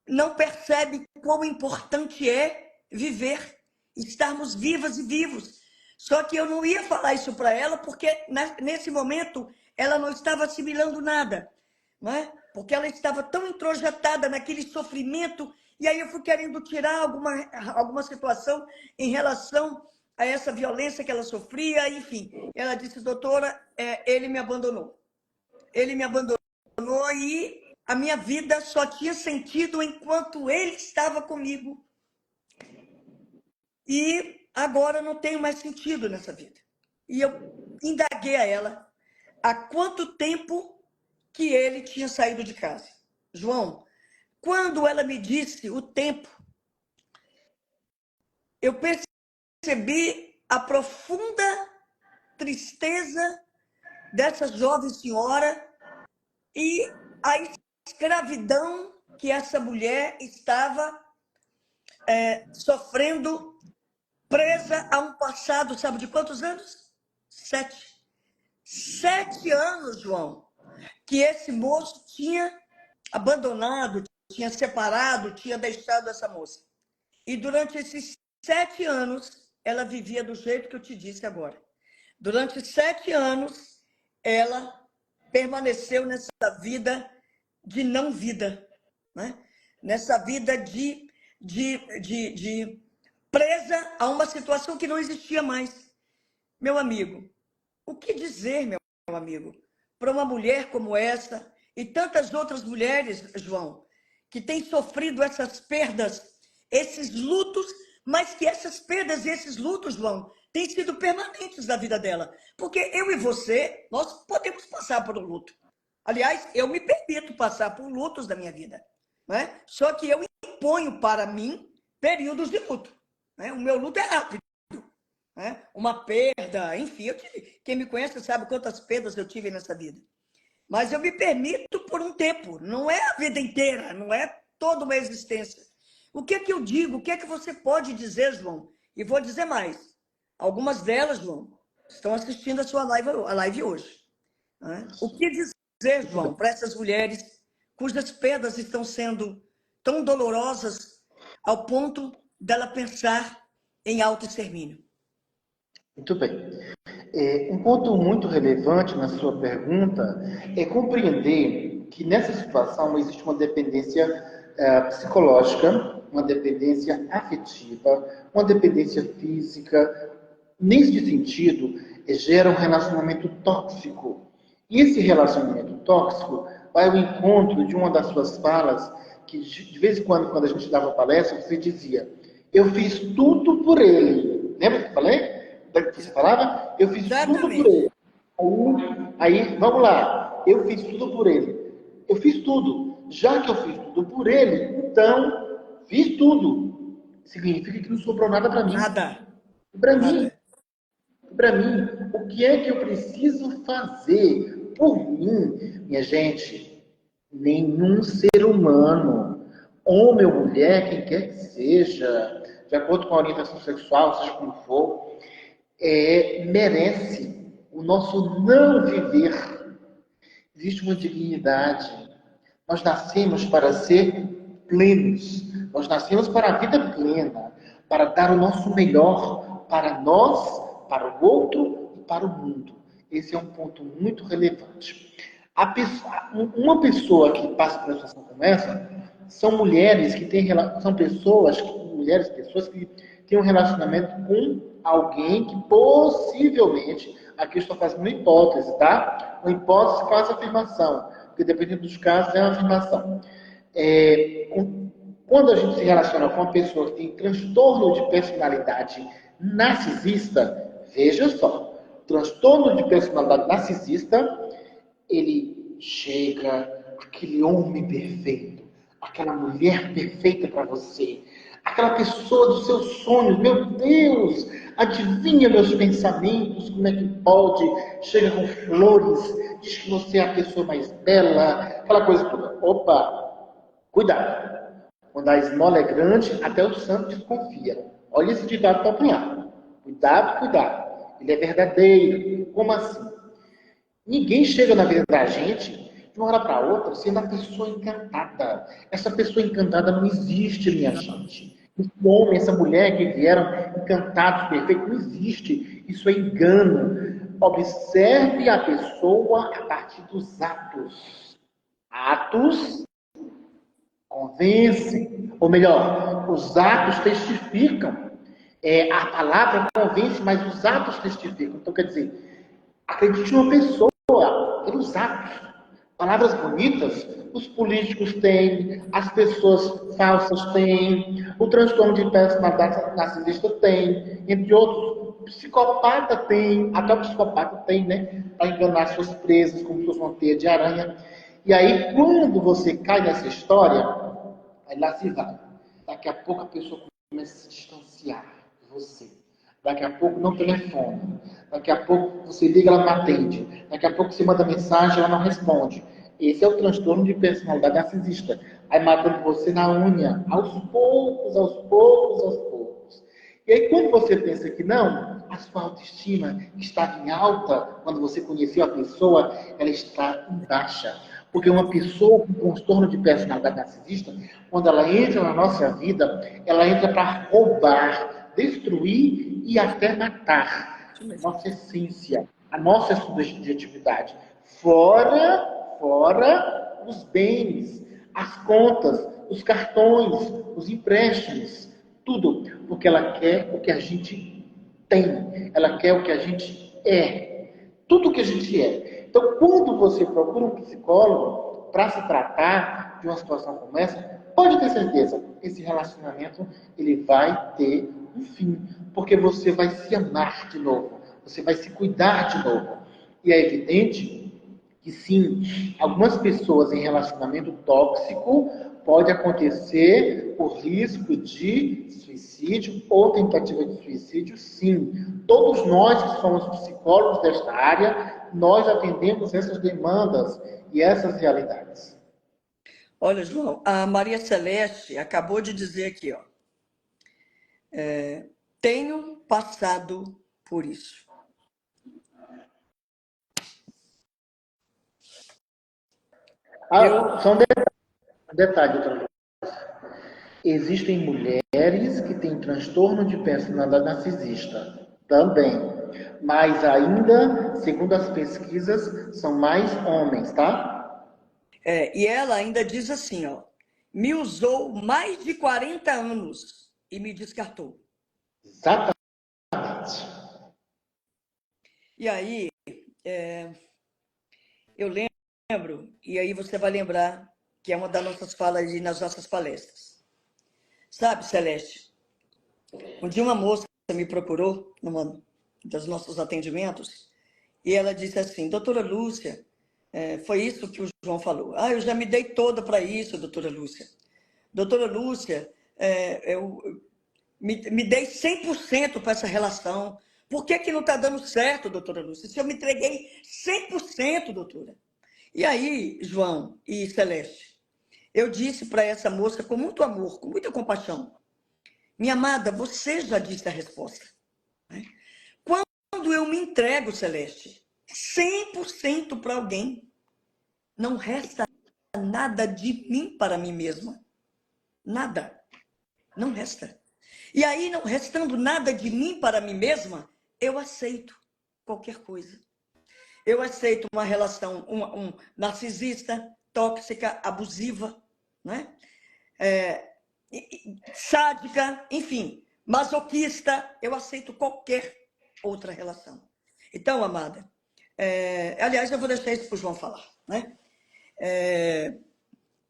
Speaker 1: não percebe quão importante é viver, estarmos vivas e vivos. Só que eu não ia falar isso para ela, porque nesse momento ela não estava assimilando nada, não é? Porque ela estava tão introjetada naquele sofrimento, e aí eu fui querendo tirar alguma situação em relação a essa violência que ela sofria, enfim. Ela disse: doutora, ele me abandonou. Ele me abandonou e a minha vida só tinha sentido enquanto ele estava comigo. E agora não tenho mais sentido nessa vida. E eu indaguei a ela há quanto tempo que ele tinha saído de casa. João, quando ela me disse o tempo, eu percebi a profunda tristeza dessa jovem senhora e a escravidão que essa mulher estava sofrendo, presa a um passado, sabe de quantos anos? 7. 7 anos, João, que esse moço tinha abandonado, tinha separado, tinha deixado essa moça. E durante esses 7 anos, ela vivia do jeito que eu te disse agora. Durante 7 anos, ela permaneceu nessa vida de não vida, né? Nessa vida de presa a uma situação que não existia mais. Meu amigo, o que dizer, meu amigo, para uma mulher como essa e tantas outras mulheres, João, que têm sofrido essas perdas, esses lutos, mas que essas perdas e esses lutos, João, têm sido permanentes na vida dela. Porque eu e você, nós podemos passar por um luto. Aliás, eu me permito passar por lutos da minha vida, né? Só que eu imponho para mim períodos de luto, né? O meu luto é rápido, né? Uma perda, enfim, quem me conhece sabe quantas perdas eu tive nessa vida. Mas eu me permito por um tempo, não é a vida inteira, não é toda uma existência. O que é que eu digo? O que é que você pode dizer, João? E vou dizer mais. Algumas delas, João, estão assistindo a live hoje, né? O que dizer, João, para essas mulheres cujas perdas estão sendo tão dolorosas ao ponto dela pensar em autoextermínio?
Speaker 2: Muito bem. Um ponto muito relevante na sua pergunta é compreender que nessa situação existe uma dependência psicológica, uma dependência afetiva, uma dependência física. Nesse sentido, gera um relacionamento tóxico. E esse relacionamento tóxico vai ao encontro de uma das suas falas, que de vez em quando a gente dava palestra, você dizia, eu fiz tudo por ele. Lembra que eu falei? Que você falava? Eu fiz tudo por
Speaker 1: Exatamente.
Speaker 2: ele. Aí, vamos lá. Eu fiz tudo por ele. Eu fiz tudo. Já que eu fiz tudo por ele, então, fiz tudo. Significa que não sobrou nada para mim.
Speaker 1: Nada,
Speaker 2: Para mim,
Speaker 1: nada.
Speaker 2: para mim, o que é que eu preciso fazer por mim, minha gente? Nenhum ser humano, homem ou mulher, quem quer que seja, de acordo com a orientação sexual, seja como for, merece o nosso não viver. Existe uma dignidade. Nós nascemos para ser plenos. Nós nascemos para a vida plena, para dar o nosso melhor para nós, para o outro e para o mundo. Esse é um ponto muito relevante. Uma pessoa que passa por uma situação como essa são mulheres que têm são pessoas, pessoas que têm um relacionamento com alguém que possivelmente, aqui eu estou fazendo uma hipótese, tá? Uma hipótese quase afirmação, porque dependendo dos casos é uma afirmação. Quando a gente se relaciona com uma pessoa que tem transtorno de personalidade narcisista, veja só, transtorno de personalidade narcisista, ele chega, aquele homem perfeito, aquela mulher perfeita para você, aquela pessoa dos seus sonhos, meu Deus, adivinha meus pensamentos, como é que pode? Chega com flores, diz que você é a pessoa mais bela, aquela coisa toda. Opa, cuidado. Quando a esmola é grande, até o santo desconfia. Olha esse ditado popular. Cuidado, cuidado. Ele é verdadeiro. Como assim? Ninguém chega na vida da gente de uma hora para outra sendo a pessoa encantada. Essa pessoa encantada não existe, minha gente. Esse homem, essa mulher que vieram encantados, perfeitos, não existe. Isso é engano. Observe a pessoa a partir dos atos. Atos convencem, ou melhor, os atos testificam. A palavra convence, mas os atos testificam. Então, quer dizer, acredite numa pessoa pelos atos. Palavras bonitas, os políticos têm, as pessoas falsas têm, o transtorno de personalidade narcisista tem, entre outros, o psicopata tem, até o psicopata tem, né? Para enganar suas presas como se fosse uma teia de aranha. E aí, quando você cai nessa história, aí lá se vai. Daqui a pouco a pessoa começa a se distanciar de você. Daqui a pouco não telefona. Daqui a pouco você liga, ela não atende. Daqui a pouco você manda mensagem, ela não responde. Esse é o transtorno de personalidade narcisista. Aí matando você na unha, aos poucos, aos poucos, aos poucos. E aí quando você pensa que não, a sua autoestima estava em alta, quando você conheceu a pessoa, ela está em baixa. Porque uma pessoa com transtorno de personalidade narcisista, quando ela entra na nossa vida, ela entra para roubar, destruir e até matar nossa essência, a nossa subjetividade. Fora os bens, as contas, os cartões, os empréstimos, tudo. Porque ela quer o que a gente tem, ela quer o que a gente é. Tudo o que a gente é. Então, quando você procura um psicólogo para se tratar de uma situação como essa, pode ter certeza, esse relacionamento ele vai ter um fim, porque você vai se amar de novo, você vai se cuidar de novo. E é evidente que sim, algumas pessoas em relacionamento tóxico pode acontecer o risco de suicídio ou tentativa de suicídio, sim. Todos nós que somos psicólogos desta área, nós atendemos essas demandas e essas realidades.
Speaker 1: Olha, João, a Maria Celeste acabou de dizer aqui, ó, tenho passado por isso. Eu,
Speaker 2: Só um detalhe, doutora. Existem mulheres que têm transtorno de personalidade narcisista também, mas ainda, segundo as pesquisas, são mais homens, tá?
Speaker 1: e ela ainda diz assim, ó, me usou mais de 40 anos e me descartou.
Speaker 2: Exatamente.
Speaker 1: E aí, eu lembro, e aí você vai lembrar que é uma das nossas falas ali nas nossas palestras. Sabe, Celeste, um dia uma moça me procurou numa dos nossos atendimentos e ela disse assim: doutora Lúcia, foi isso que o João falou. Ah, eu já me dei toda para isso, doutora Lúcia. Doutora Lúcia, eu me dei 100% para essa relação. Por que não está dando certo, doutora Lúcia? Se eu me entreguei 100%, doutora. E aí, João e Celeste, eu disse para essa moça com muito amor, com muita compaixão: minha amada, você já disse a resposta. Né? Quando eu me entrego, Celeste, 100% para alguém, não resta nada de mim para mim mesma. Nada. Não resta. E aí, não restando nada de mim para mim mesma, eu aceito qualquer coisa. Eu aceito uma relação narcisista, tóxica, abusiva, né? Sádica, enfim, masoquista. Eu aceito qualquer outra relação. Então, amada, aliás, eu vou deixar isso para o João falar, né?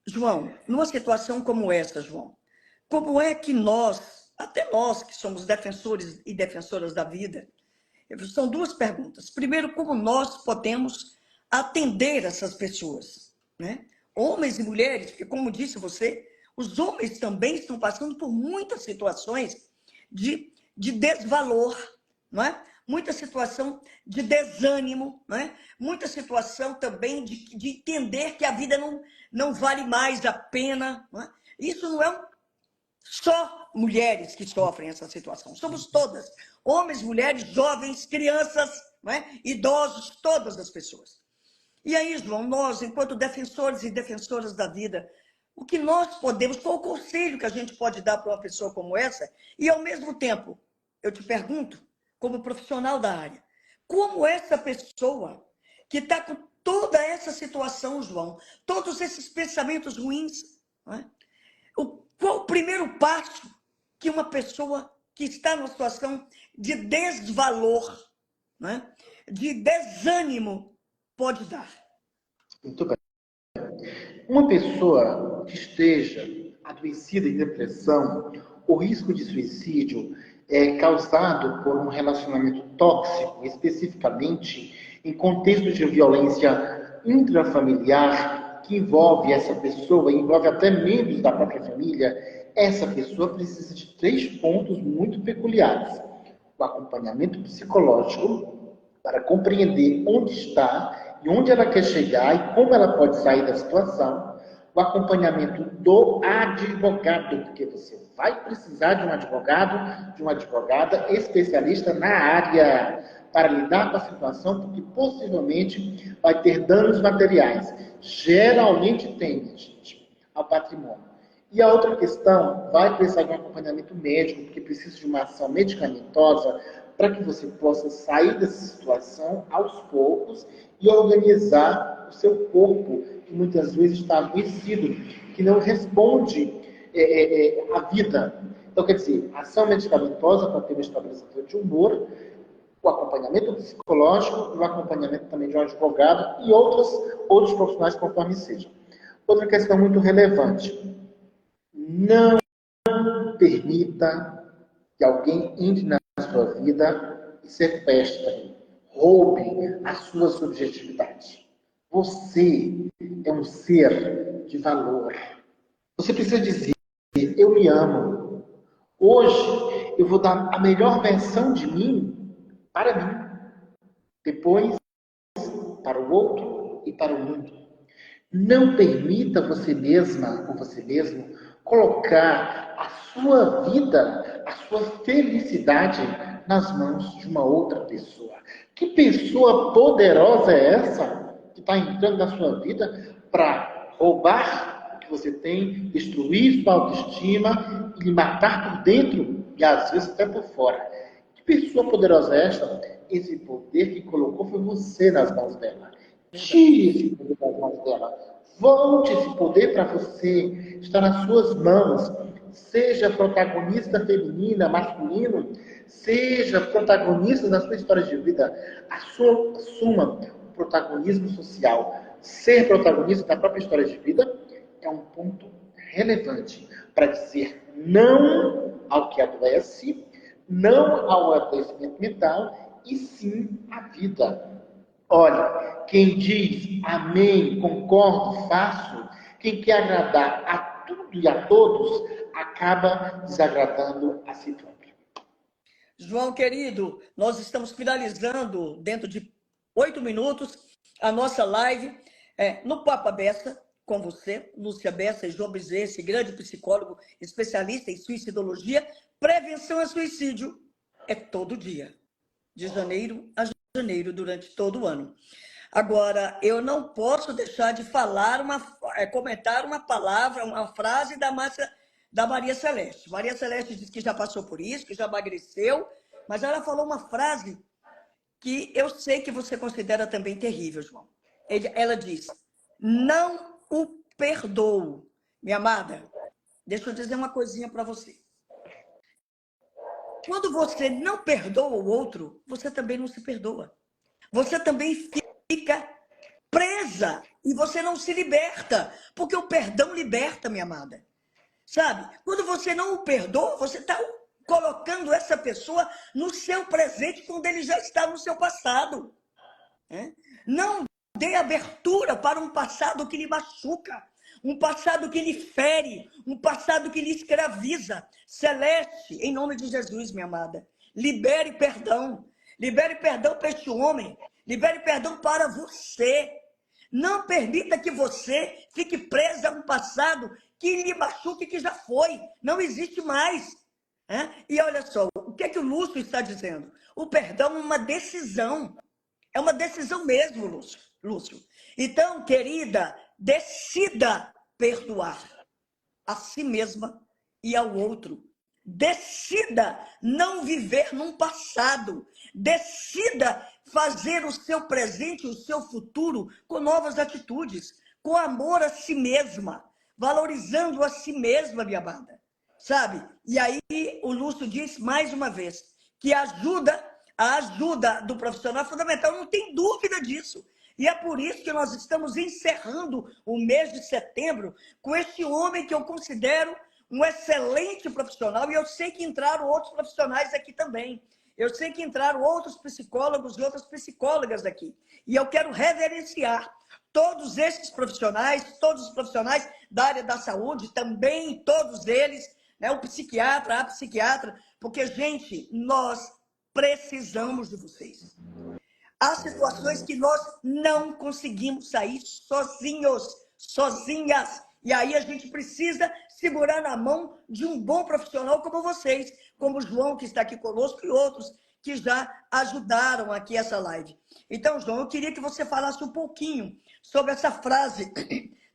Speaker 1: João, numa situação como essa, João, como é que nós, até nós que somos defensores e defensoras da vida, são duas perguntas. Primeiro, como nós podemos atender essas pessoas, né? Homens e mulheres, porque como disse você, os homens também estão passando por muitas situações de desvalor, não é? Muita situação de desânimo, não é? Muita situação também de entender que a vida não vale mais a pena. Não é? Isso não é só mulheres que sofrem essa situação, somos todas. Homens, mulheres, jovens, crianças, não é? Idosos, todas as pessoas. E aí, João, nós, enquanto defensores e defensoras da vida, o que nós podemos, qual o conselho que a gente pode dar para uma pessoa como essa? E, ao mesmo tempo, eu te pergunto, como profissional da área, como essa pessoa que está com toda essa situação, João, todos esses pensamentos ruins, não é? Qual o primeiro passo que uma pessoa que está numa situação de desvalor, né, de desânimo, pode dar?
Speaker 2: Muito bem. Uma pessoa que esteja adoecida em depressão, o risco de suicídio é causado por um relacionamento tóxico, especificamente em contextos de violência intrafamiliar, que envolve essa pessoa, envolve até membros da própria família. Essa pessoa precisa de 3 pontos muito peculiares: o acompanhamento psicológico, para compreender onde está e onde ela quer chegar e como ela pode sair da situação, o acompanhamento do advogado, porque você vai precisar de um advogado, de uma advogada especialista na área para lidar com a situação, porque possivelmente vai ter danos materiais. Geralmente tem, gente, ao patrimônio. E a outra questão, vai precisar de um acompanhamento médico, porque precisa de uma ação medicamentosa para que você possa sair dessa situação aos poucos e organizar o seu corpo, que muitas vezes está adoecido, que não responde à vida. Então, quer dizer, ação medicamentosa para ter um estabilizador de humor, o acompanhamento psicológico, o acompanhamento também de um advogado e outros profissionais conforme seja. Outra questão muito relevante: não permita que alguém entre na sua vida e sequestre, roube a sua subjetividade. Você é um ser de valor. Você precisa dizer: eu me amo. Hoje eu vou dar a melhor versão de mim para mim. Depois, para o outro e para o mundo. Não permita você mesma ou você mesmo colocar a sua vida, a sua felicidade nas mãos de uma outra pessoa. Que pessoa poderosa é essa que está entrando na sua vida para roubar o que você tem, destruir sua autoestima e lhe matar por dentro e às vezes até por fora? Que pessoa poderosa é esta? Esse poder que colocou foi você nas mãos dela. Tire esse poder das mãos dela. Volte esse poder para você. Está nas suas mãos. Seja protagonista feminina, masculino. Seja protagonista da sua história de vida. Assuma o protagonismo social. Ser protagonista da própria história de vida é um ponto relevante para dizer não ao que adoece, não ao adoecimento mental, e sim à vida. Olha, quem diz amém, concordo, faço, quem quer agradar a tudo e a todos, acaba desagradando a si próprio.
Speaker 1: João querido, nós estamos finalizando dentro de 8 minutos a nossa live no Papa Bessa, com você, Lúcia Bessa e João Bezerra, esse grande psicólogo especialista em suicidologia. Prevenção a suicídio é todo dia, de janeiro a janeiro, durante todo o ano. Agora, eu não posso deixar de falar, comentar uma palavra, uma frase da Maria Celeste. Maria Celeste disse que já passou por isso, que já emagreceu, mas ela falou uma frase que eu sei que você considera também terrível, João. Ela diz, não o perdoo. Minha amada, deixa eu dizer uma coisinha para você. Quando você não perdoa o outro, você também não se perdoa. Você também fica presa e você não se liberta, porque o perdão liberta, minha amada. Sabe? Quando você não o perdoa, você está colocando essa pessoa no seu presente quando ele já está no seu passado. Não dê abertura para um passado que lhe machuca, um passado que lhe fere, um passado que lhe escraviza. Celeste, em nome de Jesus, minha amada, libere perdão. Libere perdão para este homem. Libere perdão para você. Não permita que você fique presa a um passado que lhe machuque, que já foi. Não existe mais. E olha só, o que é que o Lúcio está dizendo? O perdão é uma decisão. É uma decisão mesmo, Lúcio. Então, querida, decida perdoar a si mesma e ao outro. Decida não viver num passado. Decida fazer o seu presente, o seu futuro com novas atitudes, com amor a si mesma, valorizando a si mesma, minha amada. Sabe? E aí o Lúcio diz mais uma vez que a ajuda do profissional é fundamental, não tem dúvida disso. E é por isso que nós estamos encerrando o mês de setembro com este homem que eu considero um excelente profissional, e eu sei que entraram outros profissionais aqui também. Eu sei que entraram outros psicólogos e outras psicólogas aqui. E eu quero reverenciar todos esses profissionais, todos os profissionais da área da saúde, também todos eles, né, o psiquiatra, a psiquiatra, porque, gente, nós precisamos de vocês. Há situações que nós não conseguimos sair sozinhos, sozinhas. E aí a gente precisa segurar na mão de um bom profissional como vocês, como o João, que está aqui conosco, e outros que já ajudaram aqui essa live. Então, João, eu queria que você falasse um pouquinho sobre essa frase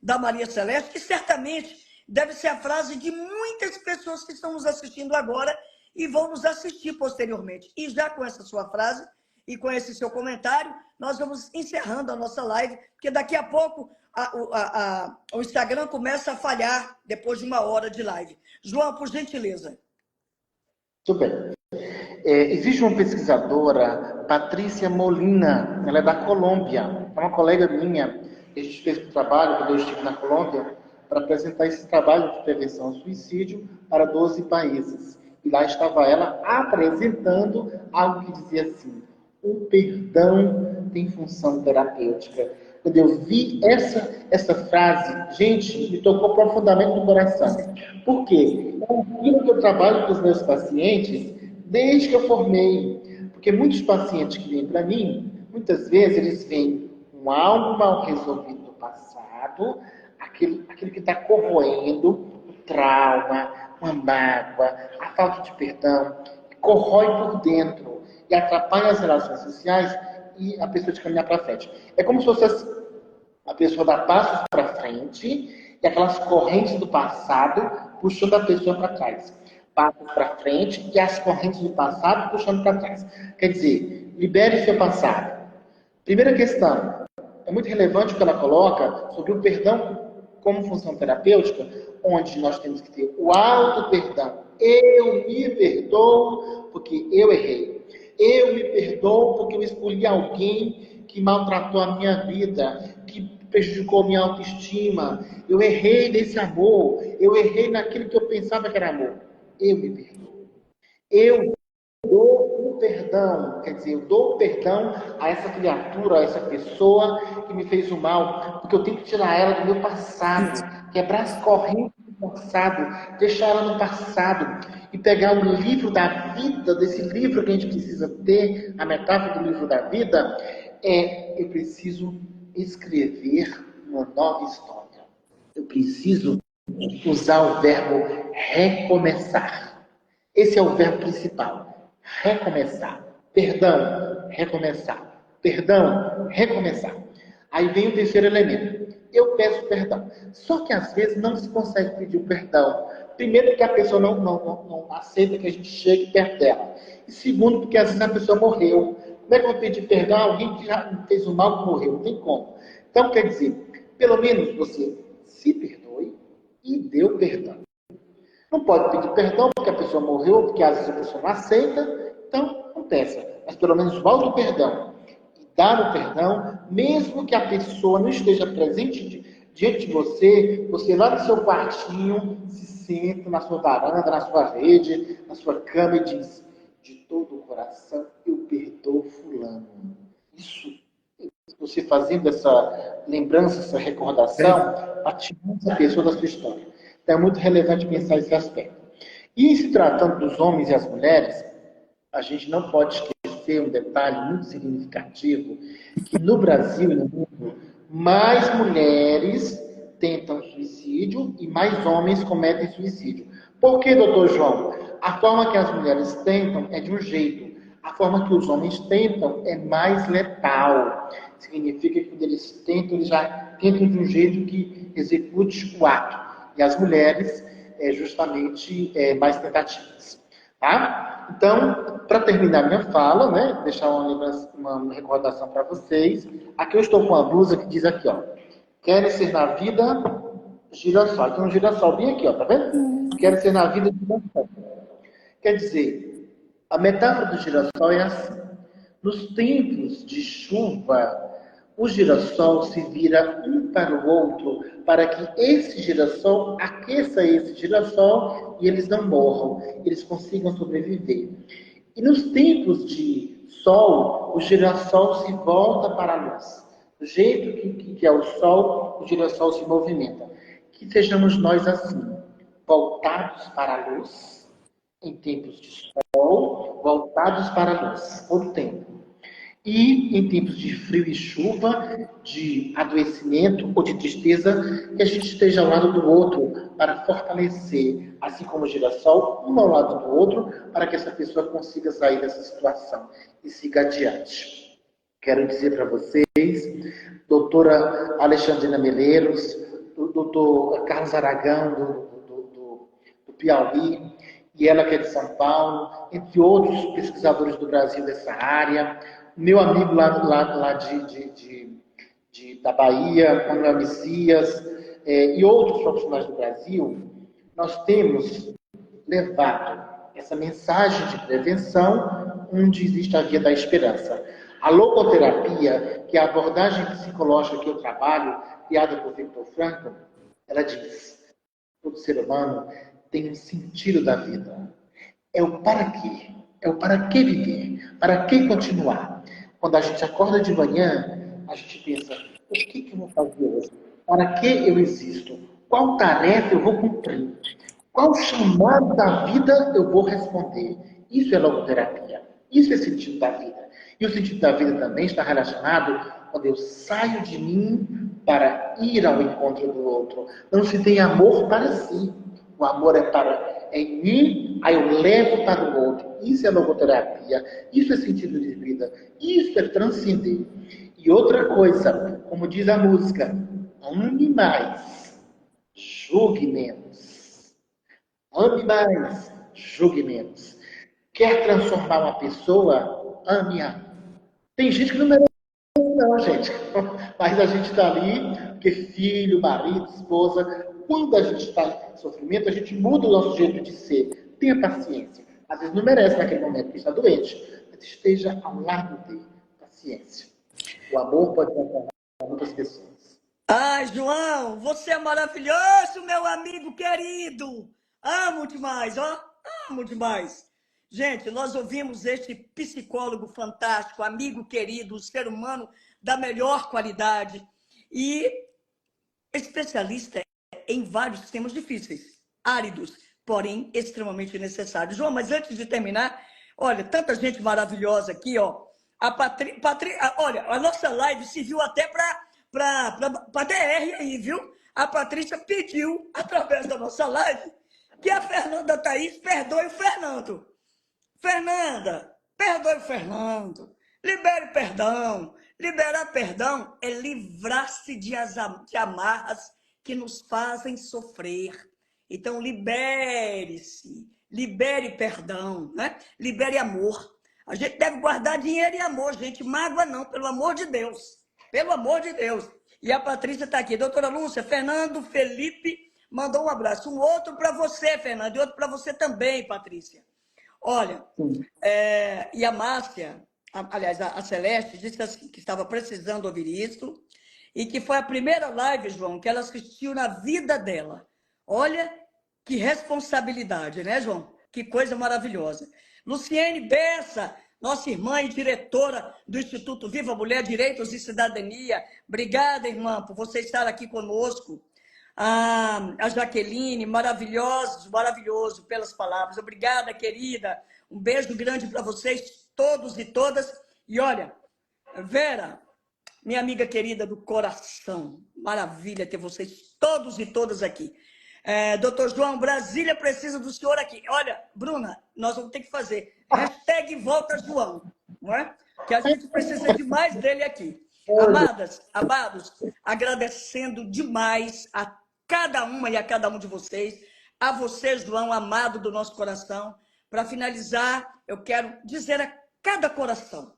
Speaker 1: da Maria Celeste, que certamente deve ser a frase de muitas pessoas que estão nos assistindo agora e vão nos assistir posteriormente. E já com essa sua frase e com esse seu comentário, nós vamos encerrando a nossa live, porque daqui a pouco o Instagram começa a falhar depois de 1 hora de live. João, por gentileza.
Speaker 2: Tudo bem. Existe uma pesquisadora, Patrícia Molina, ela é da Colômbia, é uma colega minha. A gente fez um trabalho, quando eu estive na Colômbia, para apresentar esse trabalho de prevenção ao suicídio para 12 países. E lá estava ela apresentando algo que dizia assim: o perdão tem função terapêutica. Quando eu vi essa frase, gente, me tocou profundamente no coração. Por quê? É aquilo que eu trabalho com os meus pacientes desde que eu formei. Porque muitos pacientes que vêm para mim, muitas vezes eles vêm com algo mal resolvido no passado, aquilo que está corroendo, o trauma, uma mágoa, a falta de perdão, corrói por dentro e atrapalha as relações sociais e a pessoa de caminhar para frente. É como se fosse a pessoa dar passos para frente e aquelas correntes do passado puxando a pessoa para trás. Passos para frente e as correntes do passado puxando para trás. Quer dizer, libere seu passado. Primeira questão, é muito relevante o que ela coloca sobre o perdão como função terapêutica, onde nós temos que ter o auto-perdão. Eu me perdoo porque eu errei. Eu me perdoo porque eu escolhi alguém que maltratou a minha vida, que prejudicou minha autoestima, eu errei nesse amor, eu errei naquilo que eu pensava que era amor. Eu me perdoo. Eu dou o perdão, quer dizer, eu dou o perdão a essa criatura, a essa pessoa que me fez o mal, porque eu tenho que tirar ela do meu passado, quebrar as correntes do passado, deixar ela no passado e pegar o livro da vida, desse livro que a gente precisa ter, a metáfora do livro da vida, eu preciso escrever uma nova história. Eu preciso usar o verbo recomeçar. Esse é o verbo principal. Recomeçar. Perdão, recomeçar. Perdão, recomeçar. Aí vem o terceiro elemento. Eu peço perdão. Só que às vezes não se consegue pedir o perdão. Primeiro, porque a pessoa não aceita que a gente chegue perto dela. E segundo, porque às vezes a pessoa morreu. Como é que eu vou pedir perdão a alguém que já fez o mal que morreu? Não tem como. Então, quer dizer, pelo menos você se perdoe e dê o perdão. Não pode pedir perdão porque a pessoa morreu, porque às vezes a pessoa não aceita, então não peça. Mas pelo menos volte o perdão e dar o perdão, mesmo que a pessoa não esteja presente diante de você, você lá no seu quartinho, se senta na sua varanda, na sua rede, na sua cama e diz, de todo o coração, eu perdoo fulano. Isso, você fazendo essa lembrança, essa recordação, ativa a pessoa da sua história. Então é muito relevante pensar esse aspecto. E se tratando dos homens e as mulheres, a gente não pode esquecer um detalhe muito significativo, que no Brasil e no mundo, mais mulheres tentam suicídio e mais homens cometem suicídio. Por que, doutor João? A forma que as mulheres tentam é de um jeito, a forma que os homens tentam é mais letal. Significa que quando eles tentam, eles já tentam de um jeito que execute o ato. E as mulheres, justamente, mais tentativas. Tá? Então, para terminar minha fala, né, deixar uma recordação para vocês, aqui eu estou com uma blusa que diz aqui, ó, quero ser na vida girassol. Tem um girassol bem aqui, ó, tá vendo? Quero ser na vida girassol. Quer dizer, a metáfora do girassol é assim. Nos tempos de chuva, o girassol se vira um para o outro para que esse girassol aqueça esse girassol e eles não morram, eles consigam sobreviver. E nos tempos de sol, o girassol se volta para a luz. Do jeito que é o sol, o girassol se movimenta. Que sejamos nós assim, voltados para a luz, em tempos de sol, voltados para a luz, todo tempo. E em tempos de frio e chuva, de adoecimento ou de tristeza, que a gente esteja ao lado do outro para fortalecer, assim como o girassol, um ao lado do outro, para que essa pessoa consiga sair dessa situação e siga adiante. Quero dizer para vocês, doutora Alexandrina Meleiros, doutor Carlos Aragão, do Piauí, e ela que é de São Paulo, entre outros pesquisadores do Brasil dessa área, meu amigo lá da Bahia, Manuel Messias, e outros profissionais do Brasil, nós temos levado essa mensagem de prevenção onde existe a via da esperança. A logoterapia, que é a abordagem psicológica que eu trabalho, criada por Viktor Frankl, ela diz, todo ser humano tem um sentido da vida. É o para quê. É o para que viver. Para que continuar. Quando a gente acorda de manhã, a gente pensa, o que eu vou fazer hoje? Para que eu existo? Qual tarefa eu vou cumprir? Qual chamado da vida eu vou responder? Isso é logoterapia. Isso é sentido da vida. E o sentido da vida também está relacionado quando eu saio de mim para ir ao encontro do outro. Não se tem amor para si. O amor é em mim, aí eu levo para o outro. Isso é logoterapia. Isso é sentido de vida. Isso é transcender. E outra coisa, como diz a música, ame mais, julgue menos. Ame mais, julgue menos. Quer transformar uma pessoa? Ame-a. Tem gente que não merece, não, gente. Mas a gente está ali, porque filho, marido, esposa, quando a gente está em sofrimento, a gente muda o nosso jeito de ser. Tenha paciência. Às vezes não merece naquele momento que está doente, mas esteja ao lado dele. Paciência. O amor pode transformar muitas pessoas.
Speaker 1: Ai, João, você é maravilhoso, meu amigo querido. Amo demais, ó. Amo demais. Gente, nós ouvimos este psicólogo fantástico, amigo querido, ser humano da melhor qualidade e especialista em vários temas difíceis, áridos, porém extremamente necessários. João, mas antes de terminar, olha, tanta gente maravilhosa aqui, ó. Olha, a nossa live se viu até para DR aí, viu? A Patrícia pediu, através da nossa live, que a Fernanda Thaís perdoe o Fernando. Fernanda, perdoe o Fernando. Libere perdão. Liberar perdão é livrar-se de amarras que nos fazem sofrer. Então, libere-se. Libere perdão, né? Libere amor. A gente deve guardar dinheiro e amor, gente. Mágoa não, pelo amor de Deus. Pelo amor de Deus. E a Patrícia está aqui. Doutora Lúcia, Fernando Felipe mandou um abraço. Um outro para você, Fernando, e outro para você também, Patrícia. Olha, e a Márcia, aliás, a Celeste, disse assim, que estava precisando ouvir isso e que foi a primeira live, João, que ela assistiu na vida dela. Olha que responsabilidade, né, João? Que coisa maravilhosa. Luciene Bessa, nossa irmã e diretora do Instituto Viva Mulher, Direitos e Cidadania. Obrigada, irmã, por você estar aqui conosco. A Jaqueline, maravilhoso pelas palavras. Obrigada, querida. Um beijo grande para vocês, todos e todas. E olha, Vera, minha amiga querida do coração, maravilha ter vocês todos e todas aqui. Doutor João, Brasília precisa do senhor aqui. Olha, Bruna, nós vamos ter que fazer hashtag Volta João, não é? Que a gente precisa demais dele aqui. Amadas, amados, agradecendo demais a cada uma e a cada um de vocês, a você, João, amado do nosso coração. Para finalizar, eu quero dizer a cada coração,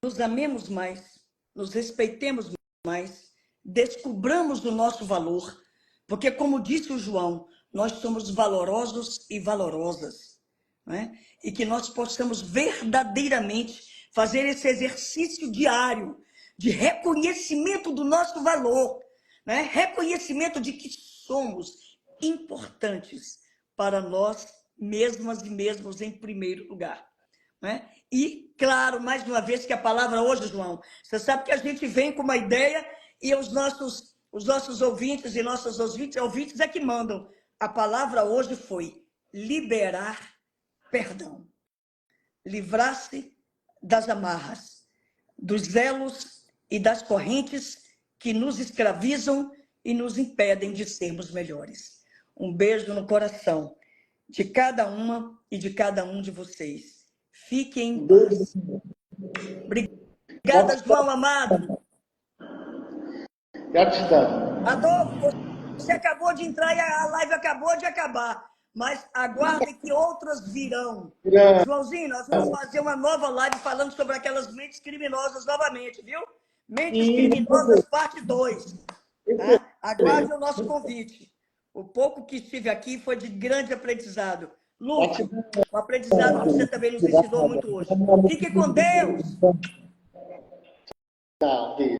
Speaker 1: nos amemos mais, nos respeitemos mais, descubramos o nosso valor, porque, como disse o João, nós somos valorosos e valorosas, né? E que nós possamos verdadeiramente fazer esse exercício diário de reconhecimento do nosso valor, né? Reconhecimento de que somos importantes para nós mesmas e mesmos em primeiro lugar, né? E, claro, mais uma vez que a palavra hoje, João, você sabe que a gente vem com uma ideia e os nossos ouvintes e nossos ouvintes é que mandam. A palavra hoje foi liberar perdão. Livrar-se das amarras, dos elos e das correntes que nos escravizam e nos impedem de sermos melhores. Um beijo no coração de cada uma e de cada um de vocês. Fiquem em paz. Obrigada, João amado.
Speaker 2: Gratidão.
Speaker 1: Adolfo, você acabou de entrar e a live acabou de acabar. Mas aguardem que outras virão. Joãozinho, nós vamos fazer uma nova live falando sobre aquelas mentes criminosas novamente, viu? Mentes Criminosas, parte 2. Tá? Aguarde o nosso convite. O pouco que estive aqui foi de grande aprendizado. Lúcio, o aprendizado que você também nos ensinou muito hoje. Fique com Deus!
Speaker 2: Tchau, beijo.